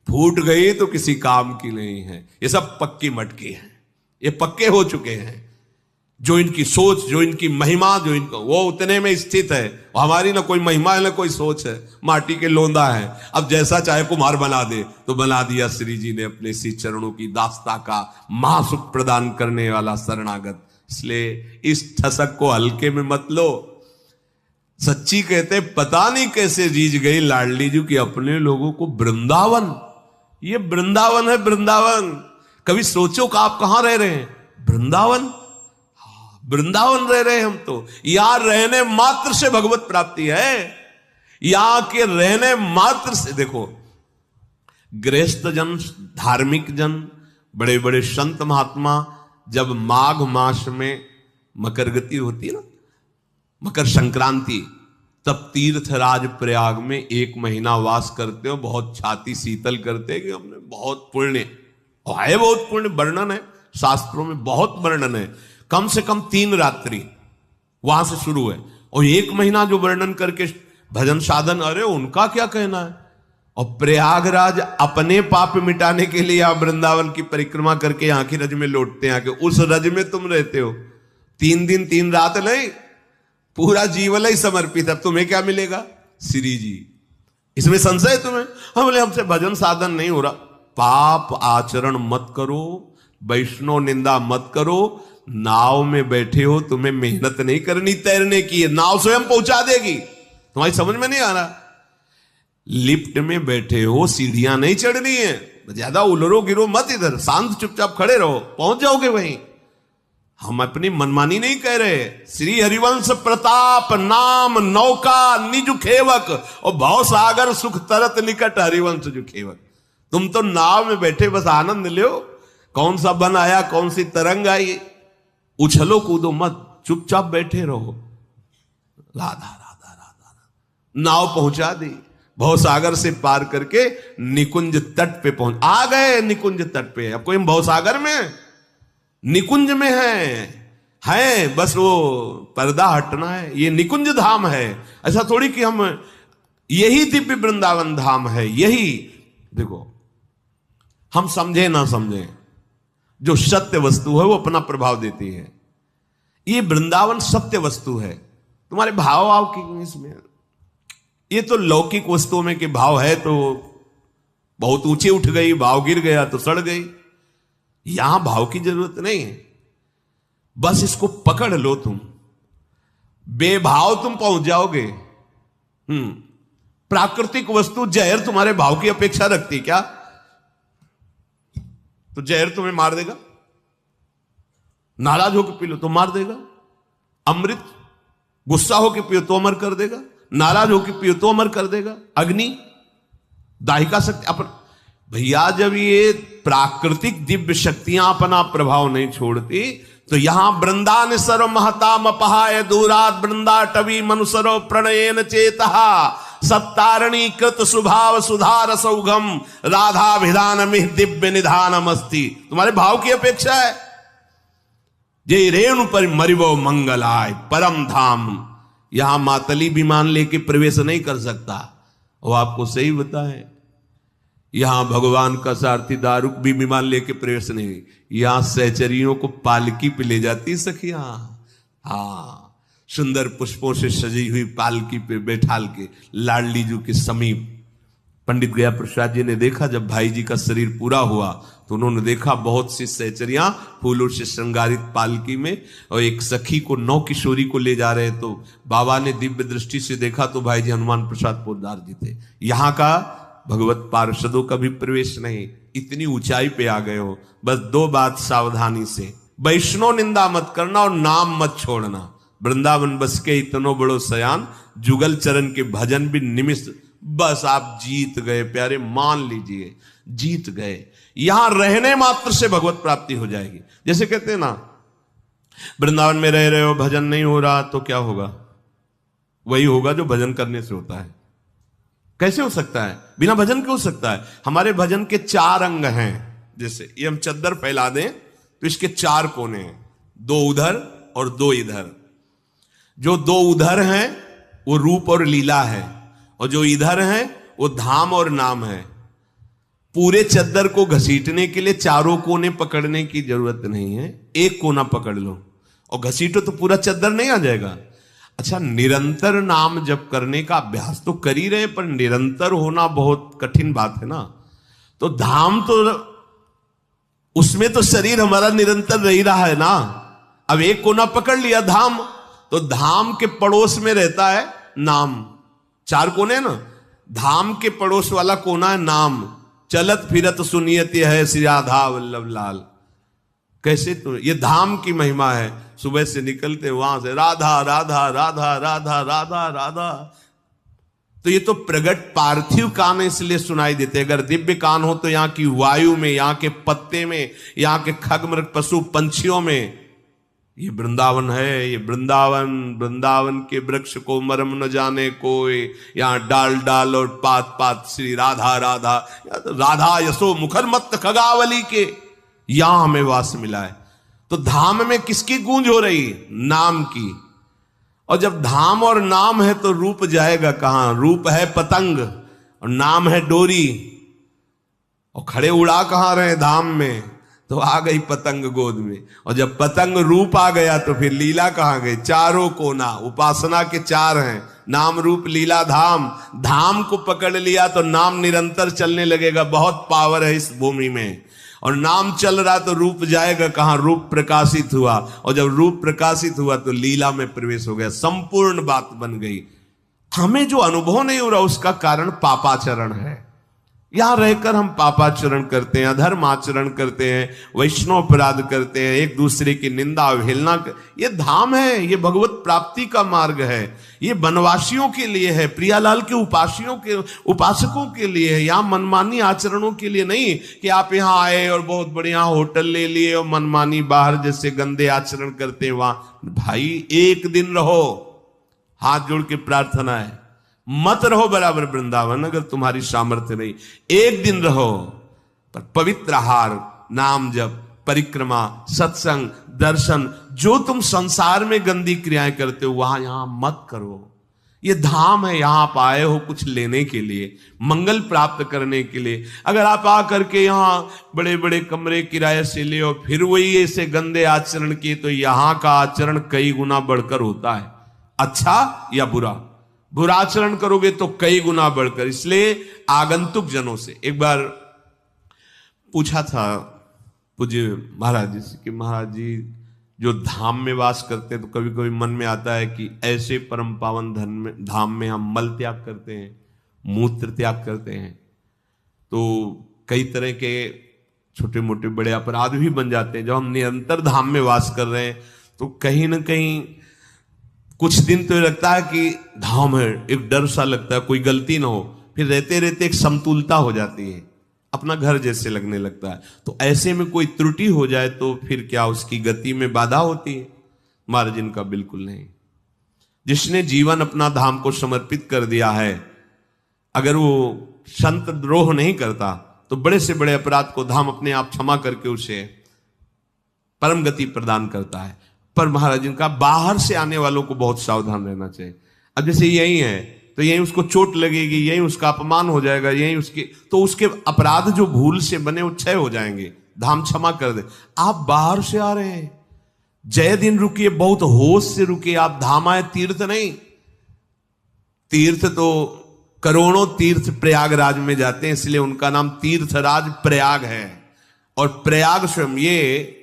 फूट गई तो किसी काम की नहीं है। ये सब पक्की मटकी है, ये पक्के हो चुके हैं। जो इनकी सोच, जो इनकी महिमा, जो इनको वो उतने में स्थित है। हमारी ना कोई महिमा है ना कोई सोच है, माटी के लोंदा है। अब जैसा चाहे कुम्हार बना दे तो बना दिया। श्री जी ने अपने श्री चरणों की दास्ता का महासुख प्रदान करने वाला शरणागत। इसलिए इस ठसक को हल्के में मत लो। सच्ची कहते पता नहीं कैसे रीझ गई लाडली जी की अपने लोगों को वृंदावन। ये वृंदावन है, वृंदावन। कभी सोचो कि आप कहां रह रहे हैं? वृंदावन, वृंदावन रह रहे हैं हम तो। यहां रहने मात्र से भगवत प्राप्ति है, यहां के रहने मात्र से। देखो गृहस्थ जन, धार्मिक जन, बड़े बड़े संत महात्मा जब माघ मास में मकर गति होती है ना, मकर संक्रांति, तब तीर्थराज प्रयाग में 1 महीना वास करते हो। बहुत छाती शीतल करते हैं कि हमने बहुत पुण्य, और है बहुत पुण्य, वर्णन है शास्त्रों में, बहुत वर्णन है। कम से कम 3 रात्रि वहां से शुरू है, और 1 महीना जो वर्णन करके भजन साधन, अरे उनका क्या कहना है। और प्रयागराज अपने पाप मिटाने के लिए आप वृंदावन की परिक्रमा करके यहाँ की रज में लौटते हैं, कि उस रज में तुम रहते हो 3 दिन 3 रात नहीं, पूरा जीवन ही समर्पित है। तुम्हें क्या मिलेगा? श्री जी। इसमें संशय तुम्हें? हम बोले हमसे भजन साधन नहीं हो रहा। पाप आचरण मत करो, वैष्णव निंदा मत करो। नाव में बैठे हो, तुम्हें मेहनत नहीं करनी तैरने की है, नाव स्वयं पहुंचा देगी। तुम्हारी समझ में नहीं आ रहा? लिफ्ट में बैठे हो, सीढ़ियां नहीं चढ़नी है, ज्यादा उलरो गिरो मत, इधर शांत चुपचाप खड़े रहो, पहुंच जाओगे वहीं। हम अपनी मनमानी नहीं कह रहे। श्री हरिवंश प्रताप नाम नौका निज खेवक, और भव सागर सुख तरत निकट हरिवंश जो खेवक। तुम तो नाव में बैठे बस आनंद लो। कौन सा बन आया, कौन सी तरंग आई, उछलो कूदो मत, चुपचाप बैठे रहो। राधा राधा राधा। नाव पहुंचा दी, भवसागर से पार करके निकुंज तट पे पहुंच आ गए। निकुंज तट पे, अब कोई हम भवसागर में, निकुंज में है। है, बस वो पर्दा हटना है। ये निकुंज धाम है, ऐसा थोड़ी कि हम यही दिव्य वृंदावन धाम है। यही देखो, हम समझे ना समझे, जो सत्य वस्तु है वो अपना प्रभाव देती है। ये वृंदावन सत्य वस्तु है। तुम्हारे भाव भाव की इसमें, ये तो लौकिक वस्तुओं में कि भाव है तो बहुत ऊंचे उठ गई, भाव गिर गया तो सड़ गई। यहां भाव की जरूरत नहीं है, बस इसको पकड़ लो तुम, बेभाव तुम पहुंच जाओगे। प्राकृतिक वस्तु जहर तुम्हारे भाव की अपेक्षा रखती क्या? तो जहर तुम्हें मार देगा, नाराज होकर पी लो तो मार देगा। अमृत गुस्सा होकर पियो तो अमर कर देगा, नाराज होकर पियो तो अमर कर देगा। अग्नि दाहिका शक्ति अपन, भैया जब ये प्राकृतिक दिव्य शक्तियां अपना प्रभाव नहीं छोड़ती तो यहां वृंदान सर्व महताम अपहाय दूरात वृंदा टवी मनुसरो प्रणयन चेतहा सत्तारणी कृत सुभाव सुधार सौघम राधा विधान मिह दिव्य निधानम अस्ति। तुम्हारे भाव की अपेक्षा है। जय रेणु पर मरिवो मंगलाय परम धाम। यहां मातली विमान लेके प्रवेश नहीं कर सकता, वो आपको सही बताए। यहां भगवान का सारथी दारुक भी विमान लेके प्रवेश नहीं। यहां सहचरियों को पालकी पे ले जाती सखियां, हाँ, सुंदर पुष्पों से सजी हुई पालकी पे बैठाल के लाडली जी के समीप। पंडित गया प्रसाद जी ने देखा जब भाई जी का शरीर पूरा हुआ तो उन्होंने देखा बहुत सी सहचरियां फूलों से श्रृंगारित पालकी में, और एक सखी को, नौ किशोरी को ले जा रहे। तो बाबा ने दिव्य दृष्टि से देखा तो भाई जी हनुमान प्रसाद पोद्दार जी थे। यहां का भगवत पार्षदों का भी प्रवेश नहीं। इतनी ऊंचाई पे आ गए हो। बस दो बात सावधानी से, वैष्णव निंदा मत करना और नाम मत छोड़ना। वृंदावन बस के इतनो बड़ो सयान, जुगल चरण के भजन भी निमिष। बस आप जीत गए प्यारे, मान लीजिए जीत गए। यहां रहने मात्र से भगवत प्राप्ति हो जाएगी। जैसे कहते हैं ना, वृंदावन में रह रहे हो, भजन नहीं हो रहा तो क्या होगा? वही होगा जो भजन करने से होता है। कैसे हो सकता है? बिना भजन के हो सकता है? हमारे भजन के 4 अंग हैं। जैसे ये हम चद्दर फैला दें तो इसके 4 कोने हैं, 2 उधर और 2 इधर। जो 2 उधर हैं वो रूप और लीला है, और जो इधर हैं वो धाम और नाम है। पूरे चद्दर को घसीटने के लिए चारों कोने पकड़ने की जरूरत नहीं है, एक कोना पकड़ लो और घसीटो तो पूरा चद्दर नहीं आ जाएगा। अच्छा, निरंतर नाम जप करने का अभ्यास तो कर ही रहे, पर निरंतर होना बहुत कठिन बात है ना। तो धाम तो उसमें तो शरीर हमारा निरंतर रह रहा है ना। अब एक कोना पकड़ लिया धाम, तो धाम के पड़ोस में रहता है नाम। 4 कोने ना, धाम के पड़ोस वाला कोना है नाम। चलत फिरत सुनियत है श्री राधा वल्लभ लाल। कैसे? तो ये धाम की महिमा है। सुबह से निकलते वहां से राधा राधा राधा राधा राधा राधा। तो ये तो प्रगट पार्थिव कान इसलिए सुनाई देते। अगर दिव्य कान हो तो यहां की वायु में, यहां के पत्ते में, यहां के खगमृग पशु पंछियों में ये वृंदावन है। ये वृंदावन, वृंदावन के वृक्ष को मरम न जाने कोई, यहां डाल डाल और पात पात श्री राधा राधा। राधा यशो मुखर मत खगावली के यहां हमें वास मिला है। तो धाम में किसकी गूंज हो रही? नाम की। और जब धाम और नाम है तो रूप जाएगा कहां? रूप है पतंग और नाम है डोरी, और खड़े उड़ा कहां रहे? धाम में। तो आ गई पतंग गोद में, और जब पतंग रूप आ गया तो फिर लीला कहां गई? चारों कोना उपासना के 4 हैं, नाम रूप लीला धाम। धाम को पकड़ लिया तो नाम निरंतर चलने लगेगा। बहुत पावर है इस भूमि में। और नाम चल रहा तो रूप जाएगा कहां? रूप प्रकाशित हुआ, और जब रूप प्रकाशित हुआ तो लीला में प्रवेश हो गया। संपूर्ण बात बन गई। हमें जो अनुभव नहीं हो रहा उसका कारण पापाचरण है। यहां रहकर हम पापाचरण करते हैं, अधर्माचरण करते हैं, वैष्णव अपराध करते हैं, एक दूसरे की निंदा अवहेलना। ये धाम है, ये भगवत प्राप्ति का मार्ग है। ये वनवासियों के लिए है, प्रियालाल के उपासकों के लिए है। यहाँ मनमानी आचरणों के लिए नहीं कि आप यहाँ आए और बहुत बढ़िया होटल ले लिए और मनमानी बाहर जैसे गंदे आचरण करते हैं वहां। भाई एक दिन रहो, हाथ जोड़ के प्रार्थना है, मत रहो बराबर वृंदावन अगर तुम्हारी सामर्थ्य नहीं। एक दिन रहो, पर पवित्र आहार, नाम जप, परिक्रमा, सत्संग, दर्शन, जो तुम संसार में गंदी क्रियाएं करते हो वहां यहां मत करो। ये धाम है, यहां आप आए हो कुछ लेने के लिए, मंगल प्राप्त करने के लिए। अगर आप आ करके यहां बड़े बड़े कमरे किराए से ले और फिर वही ऐसे गंदे आचरण किए तो यहां का आचरण कई गुना बढ़कर होता है, अच्छा या बुरा। बुरा आचरण करोगे तो कई गुना बढ़कर। इसलिए आगंतुक जनों से एक बार पूछा था पूज्य महाराज जी से कि महाराज जी जो धाम में वास करते हैं तो कभी कभी मन में आता है कि ऐसे परम पावन धाम में हम मल त्याग करते हैं, मूत्र त्याग करते हैं, तो कई तरह के छोटे मोटे बड़े अपराध भी बन जाते हैं। जब हम निरंतर धाम में वास कर रहे हैं तो कहीं ना कहीं कुछ दिन तो लगता है कि धाम है, एक डर सा लगता है कोई गलती ना हो, फिर रहते रहते एक समतुलता हो जाती है, अपना घर जैसे लगने लगता है। तो ऐसे में कोई त्रुटि हो जाए तो फिर क्या उसकी गति में बाधा होती है? महाराज इनका बिल्कुल नहीं। जिसने जीवन अपना धाम को समर्पित कर दिया है, अगर वो संत द्रोह नहीं करता तो बड़े से बड़े अपराध को धाम अपने आप क्षमा करके उसे परम गति प्रदान करता है। पर महाराज इनका बाहर से आने वालों को बहुत सावधान रहना चाहिए। अब जैसे यही है तो यही उसको चोट लगेगी, यही उसका अपमान हो जाएगा, यही उसके अपराध जो भूल से बने वो क्षय हो जाएंगे, धाम क्षमा कर दे। आप बाहर से आ रहे हैं, जय दिन रुकिए, बहुत होश से रुकिए। आप धाम आए, तीर्थ नहीं। तीर्थ तो करोड़ों तीर्थ प्रयागराज में जाते हैं, इसलिए उनका नाम तीर्थराज प्रयाग है। और प्रयाग स्वयं ये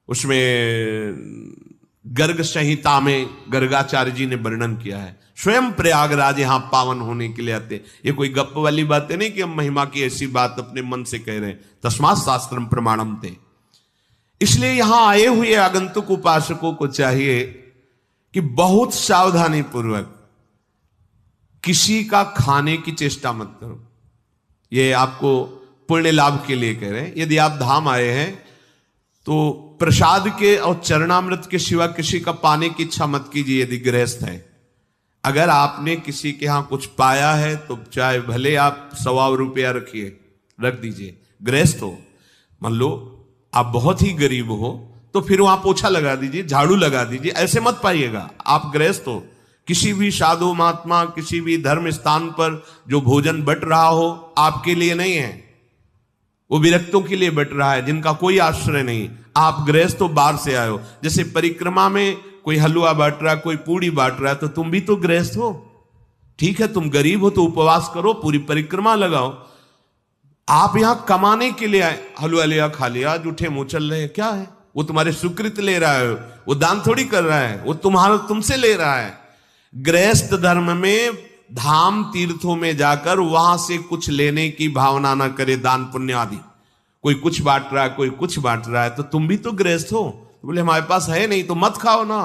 उसमें गर्ग संहिता में गर्गाचार्य जी ने वर्णन किया है, स्वयं प्रयागराज यहां पावन होने के लिए आते। ये कोई गप वाली बातें नहीं कि हम महिमा की ऐसी बात अपने मन से कह रहे हैं, तस्मात् शास्त्रम प्रमाणम थे। इसलिए यहां आए हुए आगंतुक उपासकों को चाहिए कि बहुत सावधानी पूर्वक किसी का खाने की चेष्टा मत करो। ये आपको पुण्य लाभ के लिए कह रहे हैं। यदि आप धाम आए हैं तो प्रसाद के और चरणामृत के सिवा किसी का पाने की इच्छा मत कीजिए। यदि गृहस्थ है, अगर आपने किसी के यहां कुछ पाया है तो चाहे भले आप 100 रुपया रखिए, रख दीजिए। गृहस्थ हो, मान लो आप बहुत ही गरीब हो तो फिर वहां पोछा लगा दीजिए, झाड़ू लगा दीजिए, ऐसे मत पाइएगा। आप गृहस्थ हो, किसी भी साधु महात्मा किसी भी धर्म स्थान पर जो भोजन बट रहा हो आपके लिए नहीं है, वो विरक्तों के लिए बट रहा है, जिनका कोई आश्रय नहीं। आप गृहस्थ तो बाहर से आए हो। जैसे परिक्रमा में कोई हलवा बांट रहा है, कोई पूड़ी बांट रहा है, तो तुम भी तो गृहस्थ हो। ठीक है, तुम गरीब हो तो उपवास करो, पूरी परिक्रमा लगाओ। आप यहां कमाने के लिए आए, हलवा लिया खा लिया, जूठे मुंह चल रहे हैं, क्या है? वो तुम्हारे सुकृत ले रहा है, वो दान थोड़ी कर रहा है, वो तुमसे ले रहा है। गृहस्थ धर्म में धाम तीर्थों में जाकर वहां से कुछ लेने की भावना ना करे, दान पुण्य आदि। कोई कुछ बांट रहा है, कोई कुछ बांट रहा है, तो तुम भी तो गृहस्थ हो। तो बोले हमारे पास है नहीं, तो मत खाओ ना।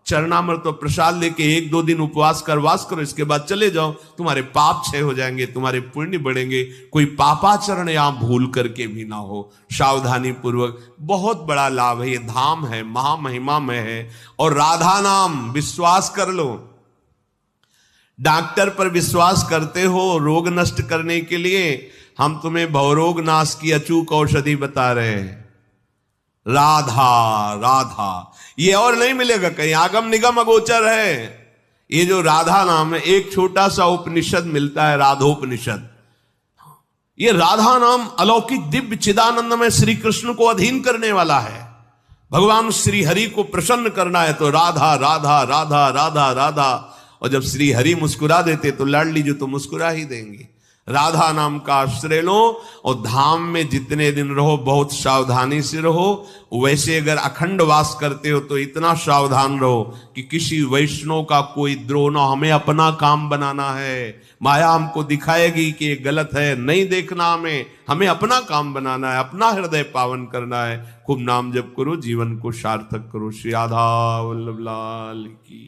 चरणामृत तो प्रसाद लेके 1-2 दिन उपवास कर वास करो, इसके बाद चले जाओ, तुम्हारे पाप क्षय हो जाएंगे, तुम्हारे पुण्य बढ़ेंगे। कोई पापाचरण यहां भूल करके भी ना हो, सावधानी पूर्वक। बहुत बड़ा लाभ है, ये धाम है, महामहिमा में है। और राधा नाम विश्वास कर लो। डॉक्टर पर विश्वास करते हो रोग नष्ट करने के लिए, हम तुम्हें भवरोग नाश की अचूक औषधि बता रहे हैं, राधा राधा। ये और नहीं मिलेगा कहीं, आगम निगम अगोचर है। ये जो राधा नाम है, एक छोटा सा उपनिषद मिलता है, राधोपनिषद। ये राधा नाम अलौकिक दिव्य चिदानंद में श्री कृष्ण को अधीन करने वाला है। भगवान श्री हरि को प्रसन्न करना है तो राधा राधा राधा राधा राधा। और जब श्री हरि मुस्कुरा देते तो लाडली जो तो मुस्कुरा ही देंगे। राधा नाम का आश्रय लो और धाम में जितने दिन रहो बहुत सावधानी से रहो। वैसे अगर अखंड वास करते हो तो इतना सावधान रहो कि किसी वैष्णव का कोई द्रोह ना। हमें अपना काम बनाना है, माया हमको दिखाएगी कि ये गलत है, नहीं देखना हमें अपना काम बनाना है, अपना हृदय पावन करना है। खूब नाम जप करो, जीवन को सार्थक करो। श्री राधा वल्लभ लाल की।